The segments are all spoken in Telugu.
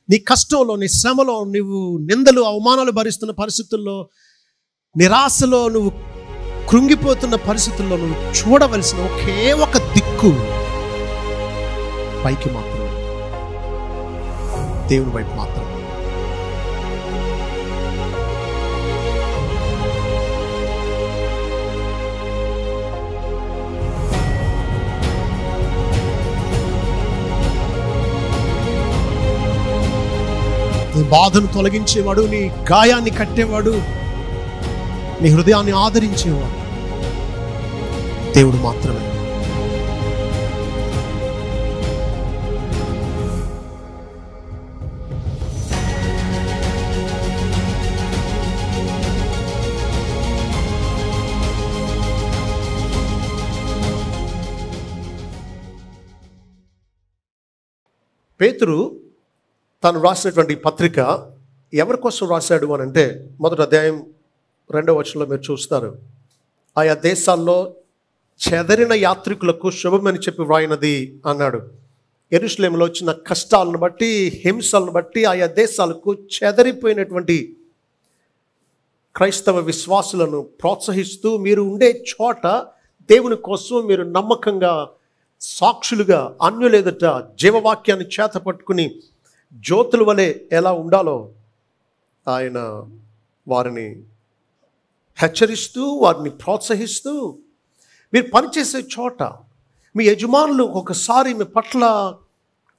నీ కష్టంలో, నీ శ్రమలో, నువ్వు నిందలు అవమానాలు భరిస్తున్న పరిస్థితుల్లో, నిరాశలో నువ్వు కృంగిపోతున్న పరిస్థితుల్లో నువ్వు చూడవలసిన ఒకే ఒక దిక్కు పైకి మాత్రమే, దేవుని వైపు మాత్రమే. నీ బాధను తొలగించేవాడు, నీ గాయాన్ని కట్టేవాడు, నీ హృదయాన్ని ఆదరించేవాడు దేవుడు మాత్రమే. పేతురు తాను రాసినటువంటి పత్రిక ఎవరి కోసం రాశాడు అని అంటే, మొదటి అధ్యాయం 2వ వచనంలో మీరు చూస్తారు. ఆయా దేశాల్లో చెదరిన యాత్రికులకు శుభమని చెప్పి వ్రాయినది అన్నాడు. యెరూషలేములో వచ్చిన కష్టాలను బట్టి, హింసలను బట్టి ఆయా దేశాలకు చెదరిపోయినటువంటి క్రైస్తవ విశ్వాసులను ప్రోత్సహిస్తూ, మీరు ఉండే చోట దేవుని కోసం మీరు నమ్మకంగా సాక్షులుగా అన్యుల ఎదుట జీవవాక్యాన్ని చేత పట్టుకుని జ్యోతుల వలె ఎలా ఉండాలో ఆయన వారిని హెచ్చరిస్తూ, వారిని ప్రోత్సహిస్తూ, మీరు పనిచేసే చోట మీ యజమానులు ఒకసారి మీ పట్ల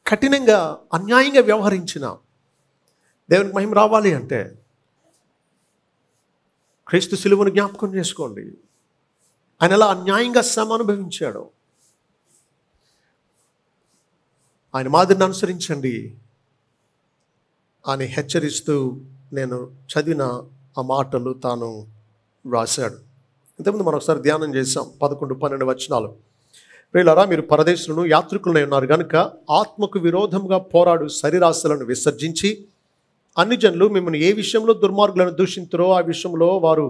కఠినంగా అన్యాయంగా వ్యవహరించిన, దేవునికి మహిమ రావాలి అంటే క్రీస్తు సిలువను జ్ఞాపకం చేసుకోండి. ఆయన ఎలా అన్యాయంగా శ్రమ అనుభవించాడు. ఆయన మాదిరిని అనుసరించండి అని హెచ్చరిస్తూ నేను చదివిన ఆ మాటలు తాను రాశాడు. ఇంతకుముందు మనం ఒకసారి ధ్యానం చేసాం 11-12 వచనాలు. ప్రియులారా, మీరు పరదేశులను యాత్రికులనే ఉన్నారు కనుక ఆత్మకు విరోధంగా పోరాడు శరీరాశలను విసర్జించి, అన్ని జనులు మిమ్మల్ని ఏ విషయంలో దుర్మార్గులను దూషింతురో ఆ విషయంలో వారు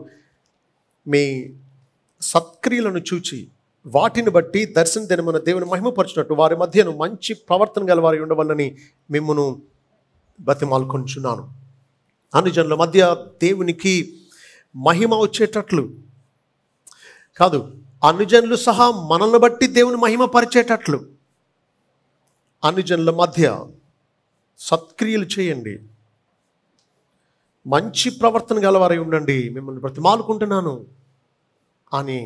మీ సత్క్రియలను చూచి వాటిని బట్టి దర్శన దినమున దేవుని మహిమపరచినట్టు వారి మధ్యను మంచి ప్రవర్తన గల వారి ఉండవలని మిమ్మును బతిమాలుకొంచున్నాను. అన్ని జనుల మధ్య దేవునికి మహిమ వచ్చేటట్లు కాదు, అన్ని జనులు సహా మనల్ని బట్టి దేవుని మహిమ పరిచేటట్లు అన్ని జనుల మధ్య సత్క్రియలు చేయండి, మంచి ప్రవర్తన గలవారై ఉండండి, మిమ్మల్ని బ్రతిమాలుకుంటున్నాను అని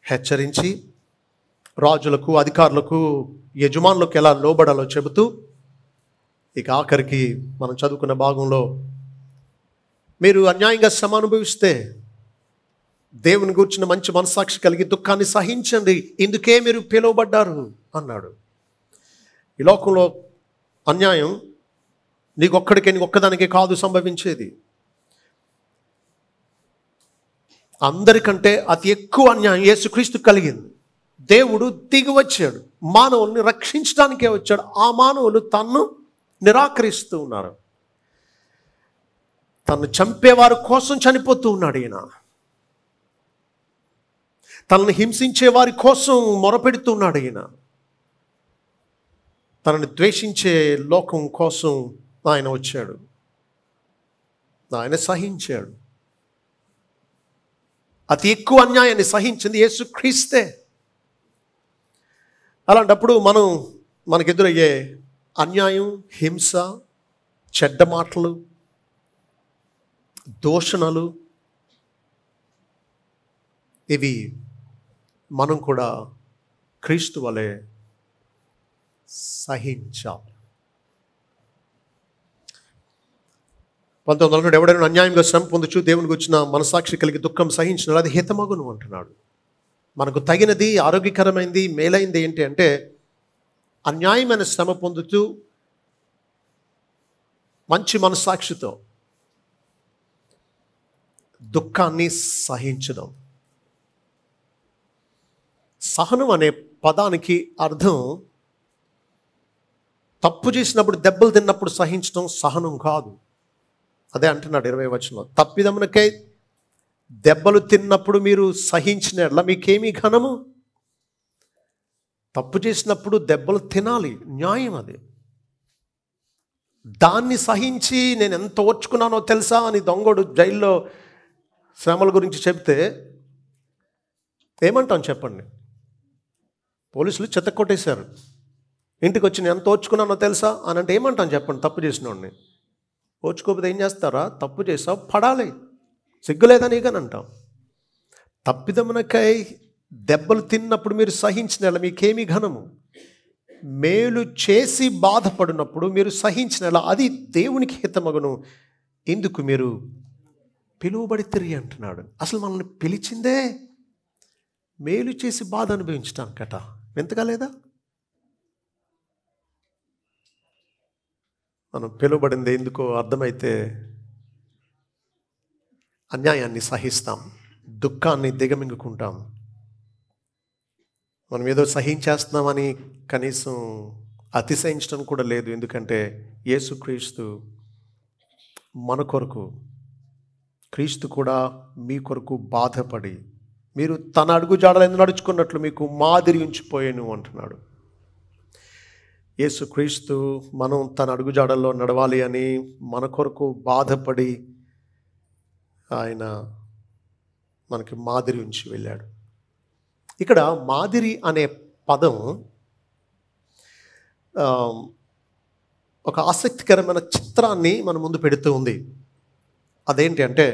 హెచ్చరించి, రాజులకు, అధికారులకు, యజమానులకు ఎలా లోబడాలో చెబుతూ, ఇక ఆఖరికి మనం చదువుకున్న భాగంలో మీరు అన్యాయంగా శ్రమ అనుభవిస్తే దేవుని గూర్చిన మంచి మనసాక్షి కలిగి దుఃఖాన్ని సహించండి, ఇందుకే మీరు పిలువబడ్డారు అన్నాడు. ఈ లోకంలో అన్యాయం నీకొక్కడికే, ఒక్కదానికే కాదు సంభవించేది. అందరికంటే అతి ఎక్కువ అన్యాయం యేసుక్రీస్తు కలిగింది. దేవుడు దిగి వచ్చాడు, మానవుల్ని రక్షించడానికే వచ్చాడు. ఆ మానవులు తన్ను నిరాకరిస్తూ ఉన్నారు. తను చంపేవారి కోసం చనిపోతూ ఉన్నాడు ఈయన. తనని హింసించే వారి కోసం మొరపెడుతూ ఉన్నాడు ఈయన. తనని ద్వేషించే లోకం కోసం ఆయన వచ్చాడు. ఆయన సహించాడు. అతి ఎక్కువ అన్యాయాన్ని సహించింది యేసుక్రీస్తే. అలాంటప్పుడు మనకెదురయ్యే అన్యాయం, హింస, చెడ్డ మాటలు, దూషణలు, ఇవి మనం కూడా క్రీస్తు వలె సహించాలి. 19 ఎవడైనా అన్యాయంగా శ్రమ పొందుచు దేవునికి వచ్చిన మనసాక్షి కలిగి దుఃఖం సహించిన అది హితమగును అంటున్నాడు. మనకు తగినది, ఆరోగ్యకరమైంది, మేలైంది ఏంటి అంటే అన్యాయమైన శ్రమ పొందుతూ మంచి మనసాక్షితో దుఃఖాన్ని సహించడం. సహనం అనే పదానికి అర్థం తప్పు చేసినప్పుడు, దెబ్బలు తిన్నప్పుడు సహించడం సహనం కాదు. అదే అంటున్నాడు 20వ వచనంలో. తప్పిదమునకై దెబ్బలు తిన్నప్పుడు మీరు సహించినట్ల మీకేమీ ఘనము. తప్పు చేసినప్పుడు దెబ్బలు తినాలి, న్యాయం అది. దాన్ని సహించి నేను ఎంత ఓర్చుకున్నానో తెలుసా అని దొంగోడు జైల్లో శ్రమల గురించి చెప్తే ఏమంటాం చెప్పండి? పోలీసులు చెత్త కొట్టేశారు, ఇంటికి వచ్చి నేను ఎంత ఓర్చుకున్నానో తెలుసా అని అంటే ఏమంటాం చెప్పండి? తప్పు చేసినోడిని. ఓర్చుకోకపోతే ఏం చేస్తారా? తప్పు చేసావు, పడాలి, సిగ్గులేదా నీకని అంటాం. తప్పిదమునకై దెబ్బలు తిన్నప్పుడు మీరు సహించిన మీకేమీ ఘనము. మేలు చేసి బాధపడినప్పుడు మీరు సహించిన అది దేవునికి హితమగును. ఎందుకు మీరు పిలువబడితిరి అంటున్నాడు. అసలు మనల్ని పిలిచిందే మేలు చేసి బాధ అనుభవించడానికట. వింతగా లేదా? మనం పిలువబడింది ఎందుకో అర్థమైతే అన్యాయాన్ని సహిస్తాం, దుఃఖాన్ని దిగమింగుకుంటాం. మనం ఏదో సహించేస్తున్నామని కనీసం అతిశయించడం కూడా లేదు. ఎందుకంటే యేసుక్రీస్తు మన కొరకు, క్రీస్తు కూడా మీ కొరకు బాధపడి మీరు తన అడుగుజాడలు నడుచుకున్నట్లు మీకు మాదిరి ఉంచిపోయాను అంటున్నాడు. యేసుక్రీస్తు మనం తన అడుగుజాడల్లో నడవాలి అని మన కొరకు బాధపడి ఆయన మనకి మాదిరి ఉంచి వెళ్ళాడు. ఇక్కడ మాదిరి అనే పదం ఒక ఆసక్తికరమైన చిత్రాన్ని మన ముందు పెడుతూ ఉంది. అదేంటి అంటే,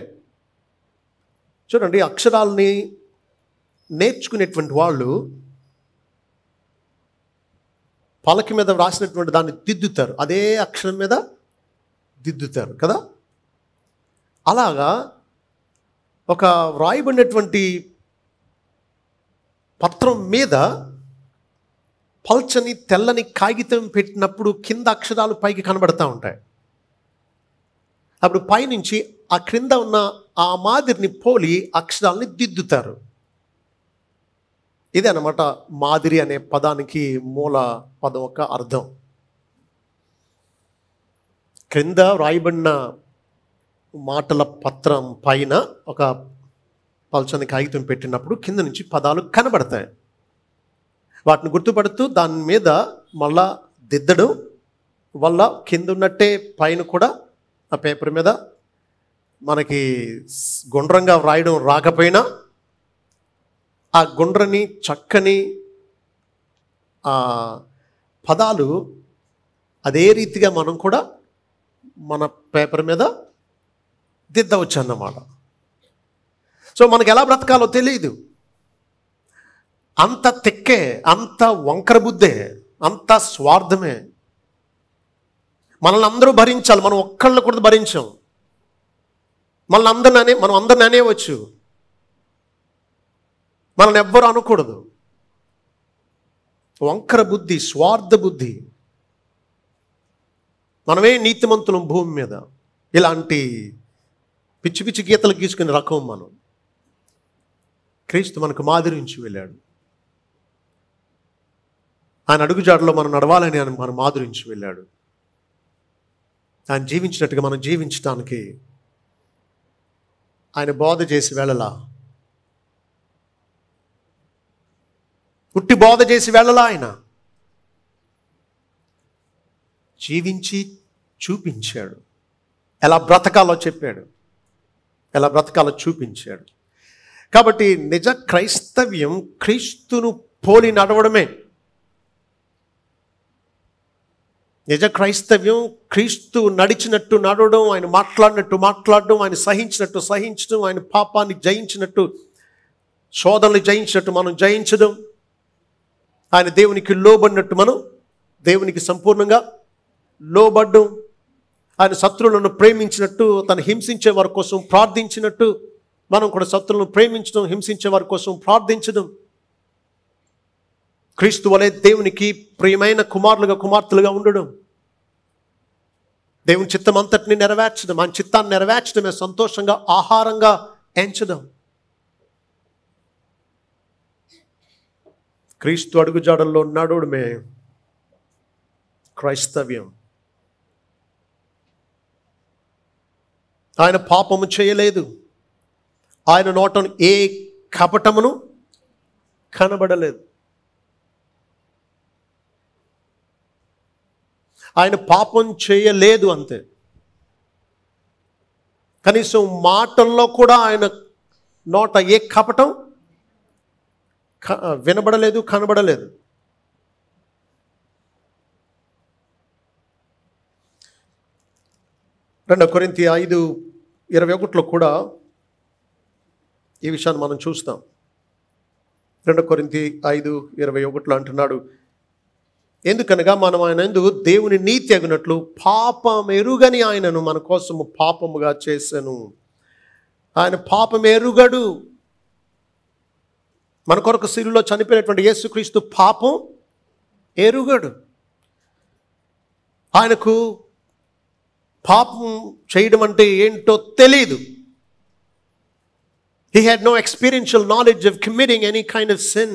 చూడండి, అక్షరాలని నేర్చుకునేటువంటి వాళ్ళు పలక మీద వ్రాసినటువంటి దాన్ని దిద్దుతారు, అదే అక్షరం మీద దిద్దుతారు కదా. అలాగా ఒక వ్రాయబడినటువంటి పత్రం మీద పల్చని తెల్లని కాగితం పెట్టినప్పుడు కింద అక్షరాలు పైకి కనబడతా ఉంటాయి. అప్పుడు పైనుంచి ఆ క్రింద ఉన్న ఆ మాదిరిని పోలి అక్షరాలని దిద్దుతారు. ఇదే అన్నమాట మాదిరి అనే పదానికి మూల పదం యొక్క అర్థం. క్రింద వ్రాయబడిన మాటల పత్రం పైన ఒక పల్చని కాగితం పెట్టినప్పుడు కింద నుంచి పదాలు కనబడతాయి. వాటిని గుర్తుపడుతూ దాని మీద మళ్ళా దిద్దడం వల్ల కింద ఉన్నట్టే పైన కూడా ఆ పేపర్ మీద మనకి గుండ్రంగా వ్రాయడం రాకపోయినా ఆ గుండ్రని చక్కని ఆ పదాలు అదే రీతిగా మనం కూడా మన పేపర్ మీద దిద్దవచ్చు అన్నమాట. సో మనకు ఎలా బ్రతకాలో తెలియదు, అంత తెక్కే, అంత వంకర బుద్ధే, అంత స్వార్థమే. మనల్ని అందరూ భరించాలి, మనం ఒక్కళ్ళు కూడా భరించాం. మనం అందరిని అనేవచ్చు, మనల్ని ఎవ్వరూ అనకూడదు. వంకర బుద్ధి, స్వార్థ బుద్ధి. మనమే నీతిమంతులం భూమి మీద. ఇలాంటి పిచ్చి పిచ్చి గీతలు గీసుకునే రకం మనం. క్రీస్తు మనకు మాదిరి నుంచి వెళ్ళాడు. ఆయన అడుగుజాడలో మనం నడవాలని ఆయన మన మాదిరి నుంచి వెళ్ళాడు. ఆయన జీవించినట్టుగా మనం జీవించడానికి ఆయన బోధ చేసి వెళ్ళలా, పుట్టి బోధ చేసి వెళ్ళలా, ఆయన జీవించి చూపించాడు. ఎలా బ్రతకాలో చెప్పాడు, ఎలా బ్రతకాలో చూపించాడు. కాబట్టి నిజ క్రైస్తవ్యం క్రీస్తును పోలి నడవడమే. నిజ క్రైస్తవ్యం క్రీస్తు నడిచినట్టు నడవడం, ఆయన మాట్లాడినట్టు మాట్లాడడం, ఆయన సహించినట్టు సహించడం, ఆయన పాపాన్ని జయించినట్టు, శోధనలు జయించినట్టు మనం జయించడం, ఆయన దేవునికి లోబడినట్టు మనం దేవునికి సంపూర్ణంగా లోబడ్డం, ఆయన శత్రువులను ప్రేమించినట్టు, తను హింసించే వారి కోసం ప్రార్థించినట్టు మనం కూడా శత్రువులను ప్రేమించడం, హింసించే వారి కోసం ప్రార్థించడం, క్రీస్తు వలె దేవునికి ప్రియమైన కుమారులుగా కుమార్తెలుగా ఉండడం, దేవుని చిత్తం అంతటిని నెరవేర్చడం, ఆయన చిత్తాన్ని నెరవేర్చడమే సంతోషంగా ఆహారంగా ఎంచడం. క్రీస్తు అడుగుజాడల్లో నడవడమే క్రైస్తవ్యం. ఆయన పాపము చేయలేదు, ఆయన నోటను ఏ కపటమును కనబడలేదు. ఆయన పాపం చేయలేదు అంతే. కనీసం మాటల్లో కూడా ఆయన నోట ఏ కపటం వినబడలేదు, కనబడలేదు. రెండవ కొరింథీ 5:21 కూడా ఈ విషయాన్ని మనం చూస్తాం. 2 కొరింథీ 5:21 అంటున్నాడు, ఎందుకనగా మనం ఆయన యందు దేవుని నీతి అగునట్లు పాపం ఎరుగని ఆయనను మన కోసము పాపముగా చేసెను. ఆయన పాపం ఎరుగడు. మన కొరకు శిలువలో చనిపోయినటువంటి యేసుక్రీస్తు పాపం ఎరుగడు. ఆయనకు పాపం చేయడం అంటే ఏంటో తెలీదు. He had no experiential knowledge of committing any kind of sin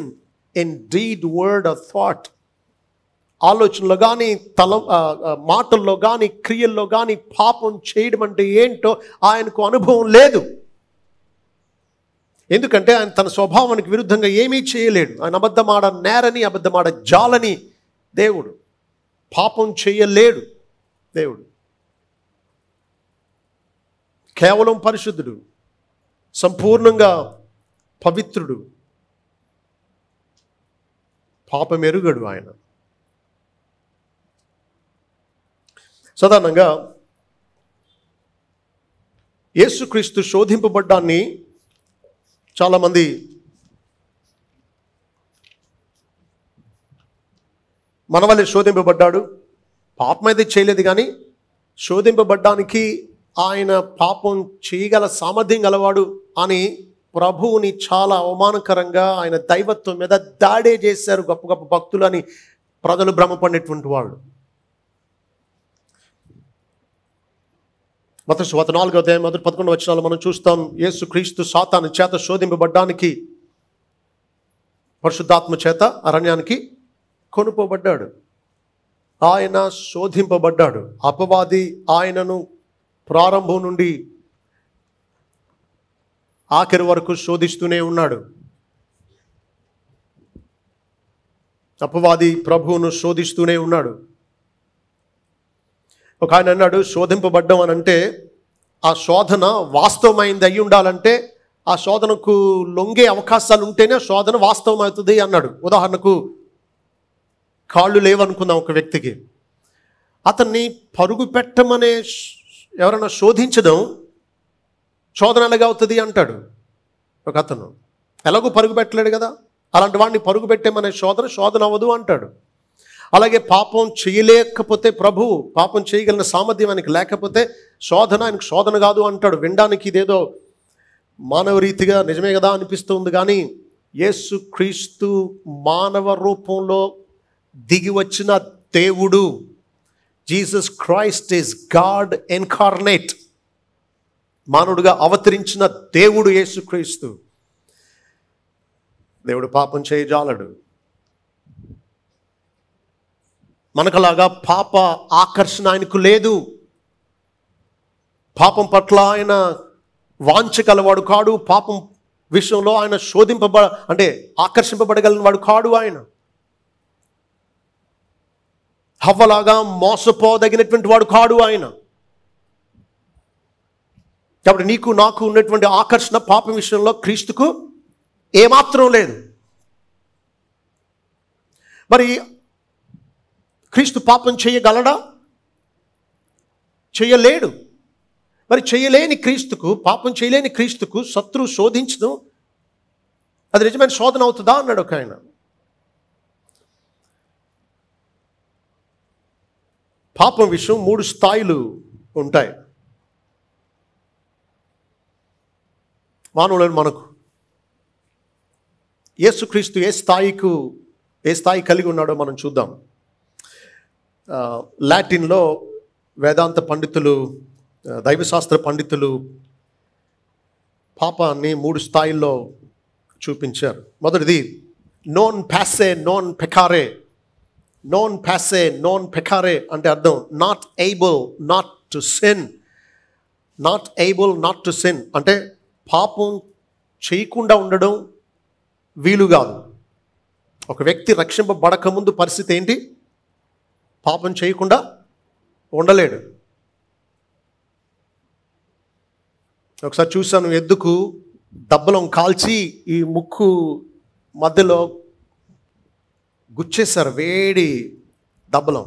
in deed, word or thought. ఆలోచనలో కానీ మాటల్లో కానీ క్రియల్లో కానీ పాపం చేయడం అంటే ఏంటో ఆయనకు అనుభవం లేదు. ఎందుకంటే ఆయన తన స్వభావానికి విరుద్ధంగా ఏమీ చేయలేడు. ఆయన అబద్ధమాడ నేరని, అబద్ధమాడ జాలని దేవుడు. పాపం చేయలేడు దేవుడు. కేవలం పరిశుద్ధుడు, సంపూర్ణంగా పవిత్రుడు, పాపం ఎరుగడు ఆయన. సాధారణంగా యేసుక్రీస్తు శోధింపబడ్డాన్ని చాలామంది మన వల్లే శోధింపబడ్డాడు, పాపం అయితే చేయలేదు కానీ శోధింపబడ్డానికి ఆయన పాపం చేయగల సామర్థ్యం గలవాడు అని ప్రభువుని చాలా అవమానకరంగా ఆయన దైవత్వం మీద దాడే చేశారు గొప్ప గొప్ప భక్తులు అని ప్రజలు భ్రమపడినటువంటి వాళ్ళు. మత్తయి సువార్త 4:11 మనం చూస్తాం, యేసుక్రీస్తు సాతాను చేత శోధింపబడ్డానికి పరిశుద్ధాత్మ చేత అరణ్యానికి కొనుపోబడ్డాడు. ఆయన శోధింపబడ్డాడు. అపవాది ఆయనను ప్రారంభం నుండి ఆఖరి వరకు శోధిస్తూనే ఉన్నాడు. అపవాది ప్రభువును శోధిస్తూనే ఉన్నాడు. ఒక ఆయన అన్నాడు, శోధింపబడ్డం అని అంటే ఆ శోధన వాస్తవమైంది అయి ఉండాలంటే ఆ శోధనకు లొంగే అవకాశాలు ఉంటేనే శోధన వాస్తవం అవుతుంది అన్నాడు. ఉదాహరణకు కాళ్ళు లేవనుకుందాం ఒక వ్యక్తికి, అతన్ని పరుగు పెట్టమనే ఎవరైనా శోధించడం శోధన ఎలాగ అవుతుంది అంటాడు ఒక అతను. ఎలాగో పరుగు పెట్టలేడు కదా, అలాంటి వాడిని పరుగు పెట్టేమనే శోధన అవ్వదు అంటాడు. అలాగే పాపం చేయలేకపోతే ప్రభువు పాపం చేయగలిగిన సామర్థ్యం ఆయనకి లేకపోతే శోధన ఆయనకు శోధన కాదు అంటాడు. వినడానికి ఇదేదో మానవ రీతిగా నిజమే కదా అనిపిస్తుంది, కానీ యేసుక్రీస్తు మానవ రూపంలో దిగి వచ్చిన దేవుడు. Jesus Christ is God incarnate. మానవుడిగా అవతరించిన దేవుడు యేసుక్రీస్తు. దేవుడు పాపం చేయజాలడు. మనకలాగా పాప ఆకర్షణ ఆయనకు లేదు. పాపం పట్ల ఆయన వాంఛ కలవాడు కాడు. పాపం విషయంలో ఆయన ఆకర్షింపబడగలిగిన వాడు కాడు. ఆయన హవ్వలాగా మోసపోదగినటువంటి వాడు కాడు ఆయన. కాబట్టి నీకు నాకు ఉన్నటువంటి ఆకర్షణ పాపం విషయంలో క్రీస్తుకు ఏమాత్రం లేదు. మరి క్రీస్తు పాపం చేయగలడా? చేయలేడు. మరి పాపం చేయలేని క్రీస్తుకు శత్రువు శోధించడం అది నిజమైన శోధన అవుతుందా అన్నాడు ఒక ఆయన. పాపం విషయం 3 స్థాయిలు ఉంటాయి మానవులను. మనకు యేసుక్రీస్తు ఏ స్థాయి కలిగి ఉన్నాడో మనం చూద్దాం. లాటిన్లో వేదాంత పండితులు, దైవశాస్త్ర పండితులు పాపాన్ని 3 స్థాయిల్లో చూపించారు. మొదటిది నోన్ ప్యాసే నాన్ పెకారే. నాన్ ప్యాసే నాన్ పెకారే అంటే అర్థం not able not to sin. Not able not to sin అంటే పాపం చేయకుండా ఉండడం వీలు కాదు. ఒక వ్యక్తి రక్షింపబడక ముందు పరిస్థితి ఏంటి? పాపం చేయకుండా ఉండలేడు. ఒకసారి చూశాను, ఎద్దుకు దబ్బలం కాల్చి ఈ ముక్కు మధ్యలో గుచ్చేశారు, వేడి దబ్బలం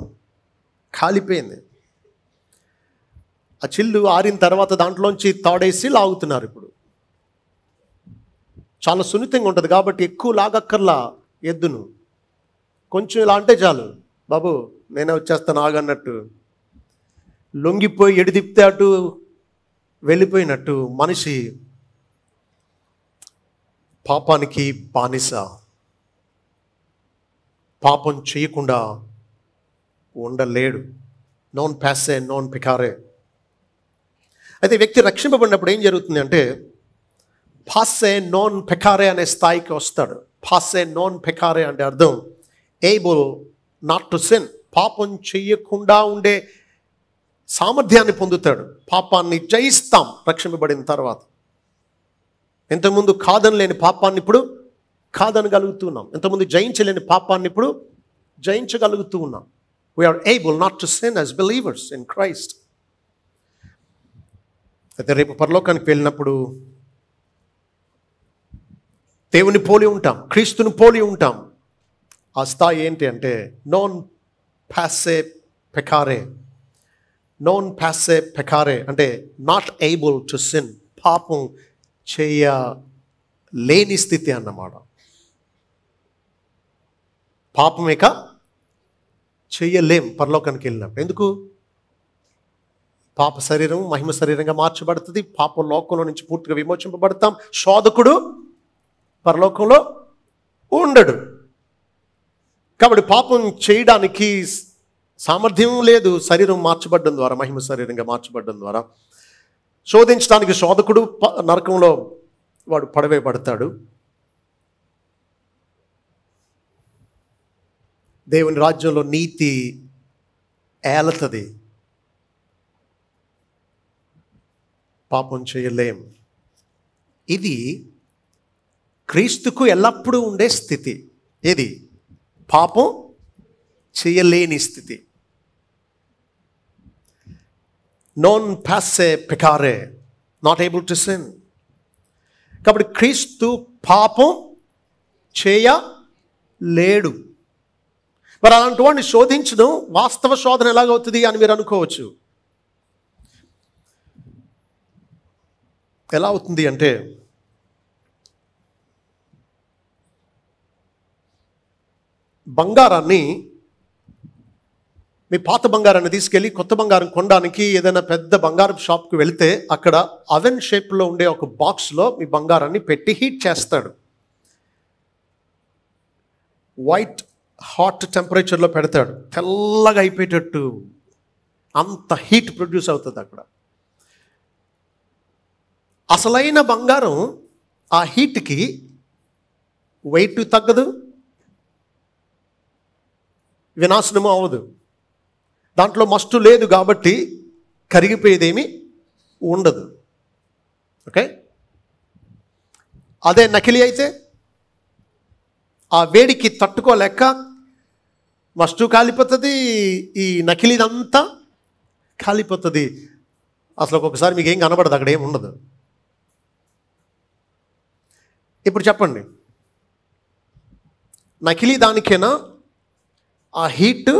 కాలిపోయింది. ఆ చిల్లు ఆరిన తర్వాత దాంట్లోంచి తాడేసి లాగుతున్నారు. ఇప్పుడు చాలా సున్నితంగా ఉంటుంది కాబట్టి ఎక్కువ లాగక్కర్లా ఎద్దును. కొంచెం ఇలా అంటే చాలు, బాబు నేనే వచ్చేస్తాను ఆగన్నట్టు లొంగిపోయి ఎడు తిప్పితే అటు వెళ్ళిపోయినట్టు మనిషి పాపానికి బానిస, పాపం చేయకుండా ఉండలేడు. నాన్ ప్యాసే నాన్ పికారే. అయితే వ్యక్తి రక్షింపబడినప్పుడు ఏం జరుగుతుంది అంటే పాసే నాన్ పెకారే అనే స్థాయికి వస్తాడు. పాసే నాన్ పెకారే అంటే అర్థం ఏబుల్ నాట్ టు సిన్, పాపం చెయ్యకుండా ఉండే సామర్థ్యాన్ని పొందుతాడు. పాపాన్ని జయిస్తాం రక్షింపబడిన తర్వాత. ఇంతకుముందు కాదనలేని పాపాన్ని ఇప్పుడు కాదనగలుగుతున్నాం. ఇంతకుముందు జయించలేని పాపాన్ని ఇప్పుడు జయించగలుగుతూ ఉన్నాం. We are able not to sin as believers in Christ. అయితే రేపు పరలోకానికి వెళ్ళినప్పుడు దేవుని పోలి ఉంటాం, క్రీస్తుని పోలి ఉంటాం. ఆ స్థాయి ఏంటి అంటే నాన్ ప్యాసే పెకారే. నాన్ ప్యాసే పెకారే అంటే నాట్ ఏబుల్ టు సిన్, పాపం చేయలేని స్థితి అన్నమాట. పాపం ఇక చెయ్యలేం పరలోకానికి వెళ్ళినప్పుడు. ఎందుకు? పాప శరీరం మహిమ శరీరంగా మార్చబడుతుంది. పాప లోకంలో నుంచి పూర్తిగా విమోచింపబడతాం. శోధకుడు పరలోకంలో ఉండడు. కాబట్టి పాపం చేయడానికి సామర్థ్యం లేదు. శరీరం మార్చబడడం ద్వారా, మహిమ శరీరంగా మార్చబడడం ద్వారా శోధించడానికి శోధకుడు నరకంలో వాడు పడవేయబడతాడు. దేవుని రాజ్యంలో నీతి ఏలతది. పాపం చేయలేం. ఇది క్రీస్తుకు ఎల్లప్పుడూ ఉండే స్థితి. ఏది? పాపం చేయలేని స్థితి. నాన్ ప్యాసే పెకారే, నాట్ ఏబుల్ టు సిన్. కాబట్టి క్రీస్తు పాపం చేయలేడు. మరి అలాంటి వాడిని శోధించడం వాస్తవ శోధన ఎలాగవుతుంది అని మీరు అనుకోవచ్చు. ఎలా అవుతుంది అంటే బంగారాన్ని, మీ పాత బంగారాన్ని తీసుకెళ్ళి కొత్త బంగారం కొనడానికి ఏదైనా పెద్ద బంగారం షాప్కి వెళితే అక్కడ అవెన్ షేప్లో ఉండే ఒక బాక్స్లో మీ బంగారాన్ని పెట్టి హీట్ చేస్తాడు. వైట్ హాట్ టెంపరేచర్లో పెడతాడు. తెల్లగా అయిపోయేటట్టు అంత హీట్ ప్రొడ్యూస్ అవుతుంది అక్కడ. అసలైన బంగారం ఆ హీట్కి వెయిట్ తగ్గదు, వినాశనము అవ్వదు. దాంట్లో మస్టు లేదు కాబట్టి కరిగిపోయేదేమీ ఉండదు. ఓకే. అదే నకిలీ అయితే ఆ వేడికి తట్టుకోలేక మస్టు కాలిపోతుంది, ఈ నకిలీదంతా కాలిపోతుంది. అసలు ఒక్కొక్కసారి మీకు ఏం కనబడదు, అక్కడ ఏం ఉండదు. ఇప్పుడు చెప్పండి, నకిలీ దానికైనా ఆ హీట్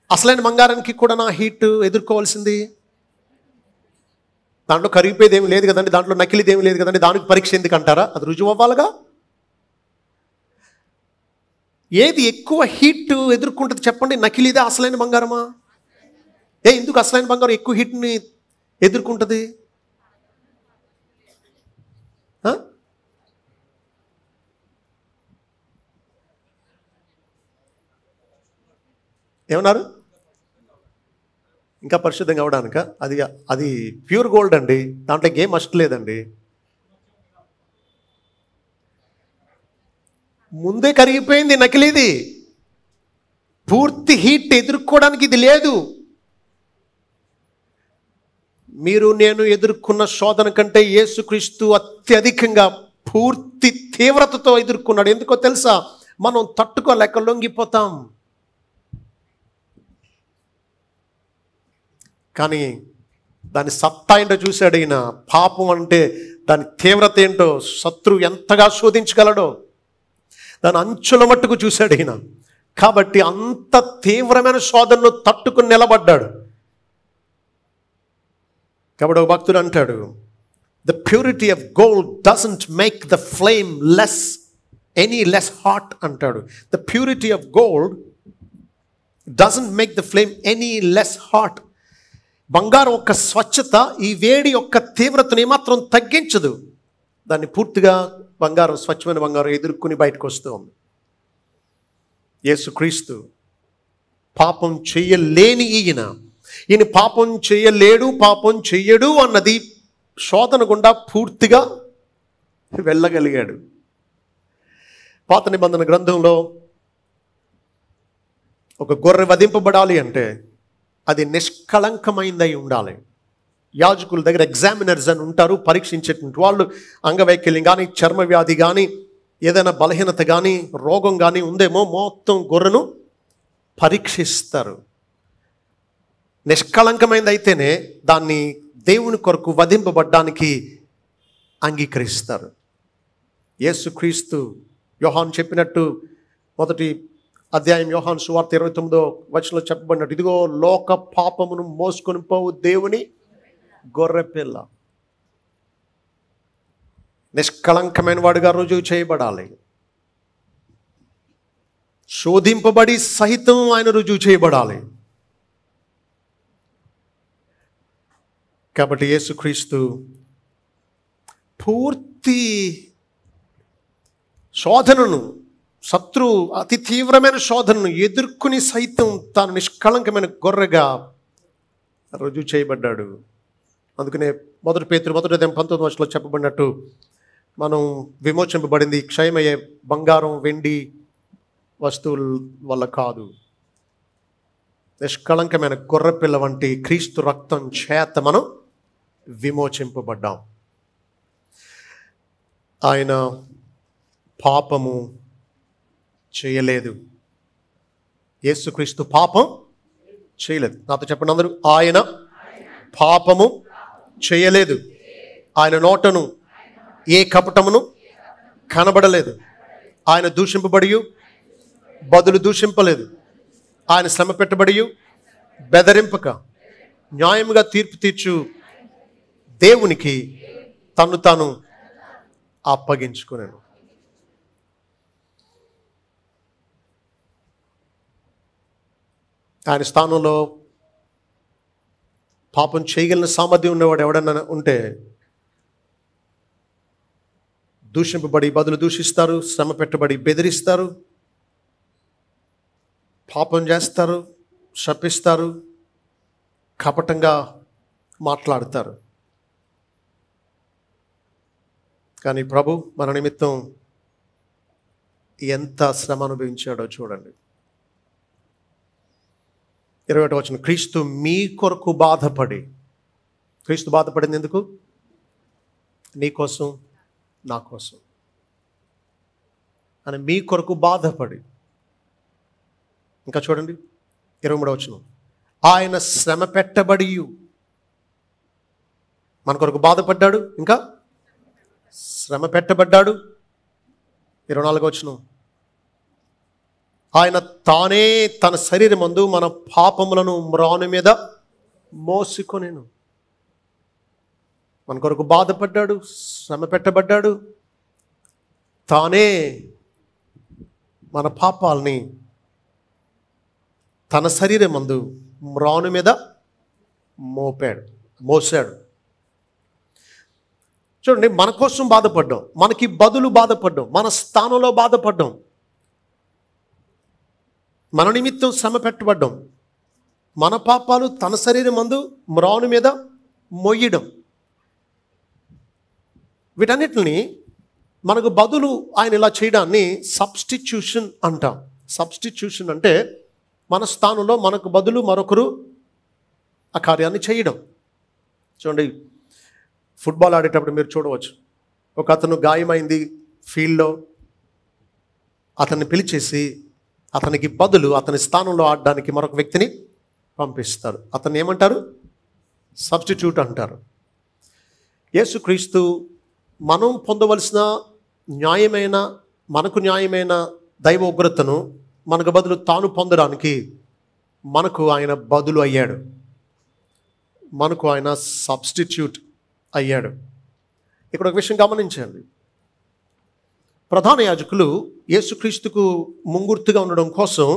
అసలైన బంగారానికి కూడా నా హీట్ ఎదుర్కోవాల్సింది? దాంట్లో కరిగిపోయేది ఏమి లేదు కదండి, దాంట్లో నకిలీది ఏమి లేదు కదండి, దానికి పరీక్ష ఎందుకు అంటారా? అది రుజువు అవ్వాలిగా. ఏది ఎక్కువ హీట్ ఎదుర్కొంటుంది చెప్పండి, నకిలీదా అసలైన బంగారమా? ఎందుకు అసలైన బంగారం ఎక్కువ హీట్ని ఎదుర్కొంటుంది? ఏమన్నారు? ఇంకా పరిశుద్ధంగా అవడానిక? అది ప్యూర్ గోల్డ్ అండి, దాంట్లో ఏం మస్ట్ లేదండి. ముందే కరిగిపోయింది నకిలీది. పూర్తి హీట్ ఎదుర్కోవడానికి ఇది లేదు. మీరు నేను ఎదుర్కొన్న శోధన కంటే యేసుక్రీస్తు అత్యధికంగా పూర్తి తీవ్రతతో ఎదుర్కొన్నాడు. ఎందుకో తెలుసా? మనం తట్టుకోలేక లొంగిపోతాం. కానీ దాని సత్తా ఏంటో చూశాడు ఈయన. పాపం అంటే దాని తీవ్రత ఏంటో, శత్రువు ఎంతగా శోధించగలడో దాని అంచుల మట్టుకు చూశాడు ఈయన. కాబట్టి అంత తీవ్రమైన శోధనను తట్టుకుని నిలబడ్డాడు. కాబట్టి ఒక భక్తుడు అంటాడు, the purity of gold doesn't make the flame any less hot అంటాడు. The purity of gold doesn't make the flame any less hot. బంగారం యొక్క స్వచ్ఛత ఈ వేడి యొక్క తీవ్రతను ఏమాత్రం తగ్గించదు. దాన్ని పూర్తిగా బంగారం, స్వచ్ఛమైన బంగారం ఎదుర్కొని బయటకు వస్తూ ఉంది. యేసుక్రీస్తు పాపం చెయ్యలేని ఈయన పాపం చెయ్యలేడు, పాపం చెయ్యడు అన్నది శోధన గుండా పూర్తిగా వెళ్ళగలిగాడు. పాత నిబంధన గ్రంథంలో ఒక గొర్రె వధింపబడాలి అంటే అది నిష్కళంకమైందై ఉండాలి. యాజకుల దగ్గర ఎగ్జామినర్స్ అని ఉంటారు, పరీక్షించేటువంటి వాళ్ళు. అంగవైకల్యం కానీ, చర్మ వ్యాధి కానీ, ఏదైనా బలహీనత కానీ, రోగం కానీ ఉందేమో మొత్తం గొర్రెను పరీక్షిస్తారు. నిష్కళంకమైనది అయితేనే దాన్ని దేవుని కొరకు వధింపబడ్డానికి అంగీకరిస్తారు. యేసుక్రీస్తు యోహాను చెప్పినట్టు మొదటి అధ్యాయం యోహాను సువార్త 29వ వచనంలో చెప్పబడినట్టు, ఇదిగో లోక పాపమును మోసుకొని పోవు దేవుని గొర్రెపిల్ల. నిష్కళంకమైన వాడుగా రుజువు చేయబడాలి. శోధింపబడి సహితం ఆయన రుజువు చేయబడాలి. కాబట్టి యేసుక్రీస్తు పూర్తి శోధనను, అతి తీవ్రమైన శోధనను ఎదుర్కొని సైతం తాను నిష్కళంకమైన గొర్రెగా రుజువు చేయబడ్డాడు. అందుకనే మొదటి పేతురు 1:19 చెప్పబడినట్టు మనం విమోచింపబడింది క్షయమయ్యే బంగారం, వెండి వస్తువుల వల్ల కాదు, నిష్కళంకమైన గొర్రెపిల్ల వంటి క్రీస్తు రక్తం చేత మనం విమోచింపబడ్డాం. ఆయన పాపము చేయలేదు. యేసుక్రీస్తు పాపం చేయలేదు. నాతో చెప్పండి అందరూ, ఆయన పాపము చేయలేదు. ఆయన నోటను ఏ కపటమును కనబడలేదు. ఆయన దూషింపబడి బదులు దూషింపలేదు. ఆయన శ్రమ పెట్టబడి బెదరింపక న్యాయముగా తీర్పు తీర్చు దేవునికి తను తాను అప్పగించుకున్నాను. ఆయన స్థానంలో పాపం చేయగలిగిన సామర్థ్యం ఉన్నవాడు ఎవడన్నా ఉంటే దూషింపబడి బదులు దూషిస్తారు, శ్రమ పెట్టబడి బెదిరిస్తారు, పాపం చేస్తారు, శపిస్తారు, కపటంగా మాట్లాడతారు. కానీ ప్రభు మన నిమిత్తం ఎంత శ్రమ అనుభవించాడో చూడండి. 21వ వచనం, క్రీస్తు మీ కొరకు బాధపడి. క్రీస్తు బాధపడింది ఎందుకు? నీ కోసం, నా కోసం. అని మీ కొరకు బాధపడి. ఇంకా చూడండి 23వ వచనం, ఆయన శ్రమ పెట్టబడి మన కొరకు బాధపడ్డాడు, ఇంకా శ్రమ పెట్టబడ్డాడు. 24వ వచనం, ఆయన తానే తన శరీరమందు మన పాపములను మ్రాను మీద మోసుకొనెను. మన కొరకు బాధపడ్డాడు, శ్రమ పెట్టబడ్డాడు, తానే మన పాపాలని తన శరీరమందు మ్రాను మీద మోసాడు. చూడండి, మన కోసం బాధపడ్డాం, మనకి బదులు బాధపడ్డాం, మన స్థానంలో బాధపడ్డాం, మన నిమిత్తం శ్రమ పెట్టబడ్డాం, మన పాపాలు తన శరీరమందు మ్రాను మీద మొయ్యడం. వీటన్నిటిని మనకు బదులు ఆయన ఇలా చేయడాన్ని సబ్స్టిట్యూషన్ అంటాం. సబ్స్టిట్యూషన్ అంటే మన స్థానంలో మనకు బదులు మరొకరు ఆ కార్యాన్ని చేయడం. చూడండి, ఫుట్బాల్ ఆడేటప్పుడు మీరు చూడవచ్చు, ఒక అతను గాయమైంది ఫీల్డ్లో, అతన్ని పిలిచేసి అతనికి బదులు అతని స్థానంలో ఆడడానికి మరొక వ్యక్తిని పంపిస్తారు. అతన్ని ఏమంటారు? సబ్స్టిట్యూట్ అంటారు. యేసుక్రీస్తు మనం పొందవలసిన మనకు న్యాయమైన దైవ ఉగ్రతను మనకు బదులు తాను పొందడానికి మనకు ఆయన బదులు అయ్యాడు. మనకు ఆయన సబ్స్టిట్యూట్ అయ్యాడు. ఇక్కడ ఒక విషయం గమనించండి. ప్రధాన యాజకులు యేసుక్రీస్తుకు ముంగుర్తుగా ఉండడం కోసం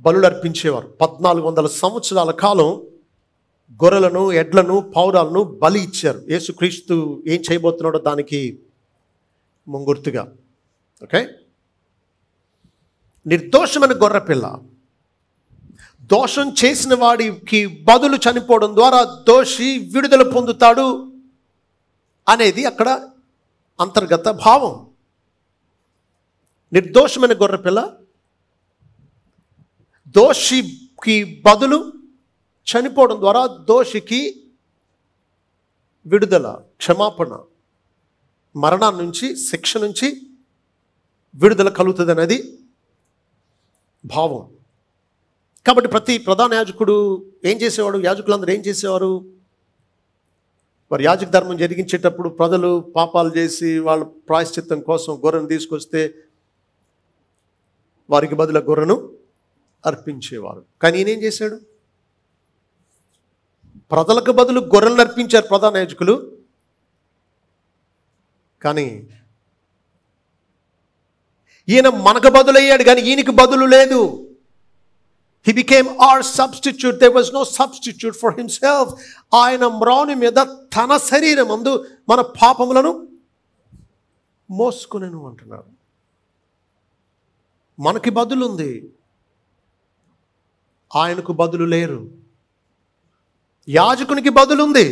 బలులు అర్పించేవారు. 1400 సంవత్సరాల కాలం గొర్రెలను, ఎడ్లను, పౌరాలను బలి ఇచ్చారు. యేసుక్రీస్తు ఏం చేయబోతున్నాడో దానికి ముంగుర్తుగా. ఓకే, నిర్దోషమైన గొర్రెపిల్ల దోషం చేసిన వాడికి బదులు చనిపోవడం ద్వారా దోషి విడుదల పొందుతాడు అనేది అక్కడ అంతర్గత భావం. నిర్దోషమైన గొర్రెపిల్ల దోషికి బదులు చనిపోవడం ద్వారా దోషికి విడుదల, క్షమాపణ, మరణాన్ని నుంచి, శిక్ష నుంచి విడుదల కలుగుతుంది అనేది భావం. కాబట్టి ప్రతి ప్రధాన యాజకుడు ఏం చేసేవాడు? యాజకులందరూ ఏం చేసేవారు? వారు యాజక ధర్మం జరిగించేటప్పుడు ప్రజలు పాపాలు చేసి వాళ్ళ ప్రాయశ్చిత్తం కోసం గొర్రెను తీసుకొస్తే వారికి బదులు గొర్రెను అర్పించేవారు. కానీ ఈయనేం చేశాడు? ప్రజలకు బదులు గొర్రెలను అర్పించారు ప్రధాన యాజకులు. కానీ ఈయన మనకు బదులయ్యాడు, కానీ ఈయనకి బదులు లేదు. He became our substitute. There was no substitute for himself. ఆయన మ్రాను మీద తన శరీరమందు మన పాపములను మోసుకొనెను అంటున్నాడు. మనకి బదులు ఉంది, ఆయనకు బదులు లేరు. యాజకునికి బదులు ఉంది.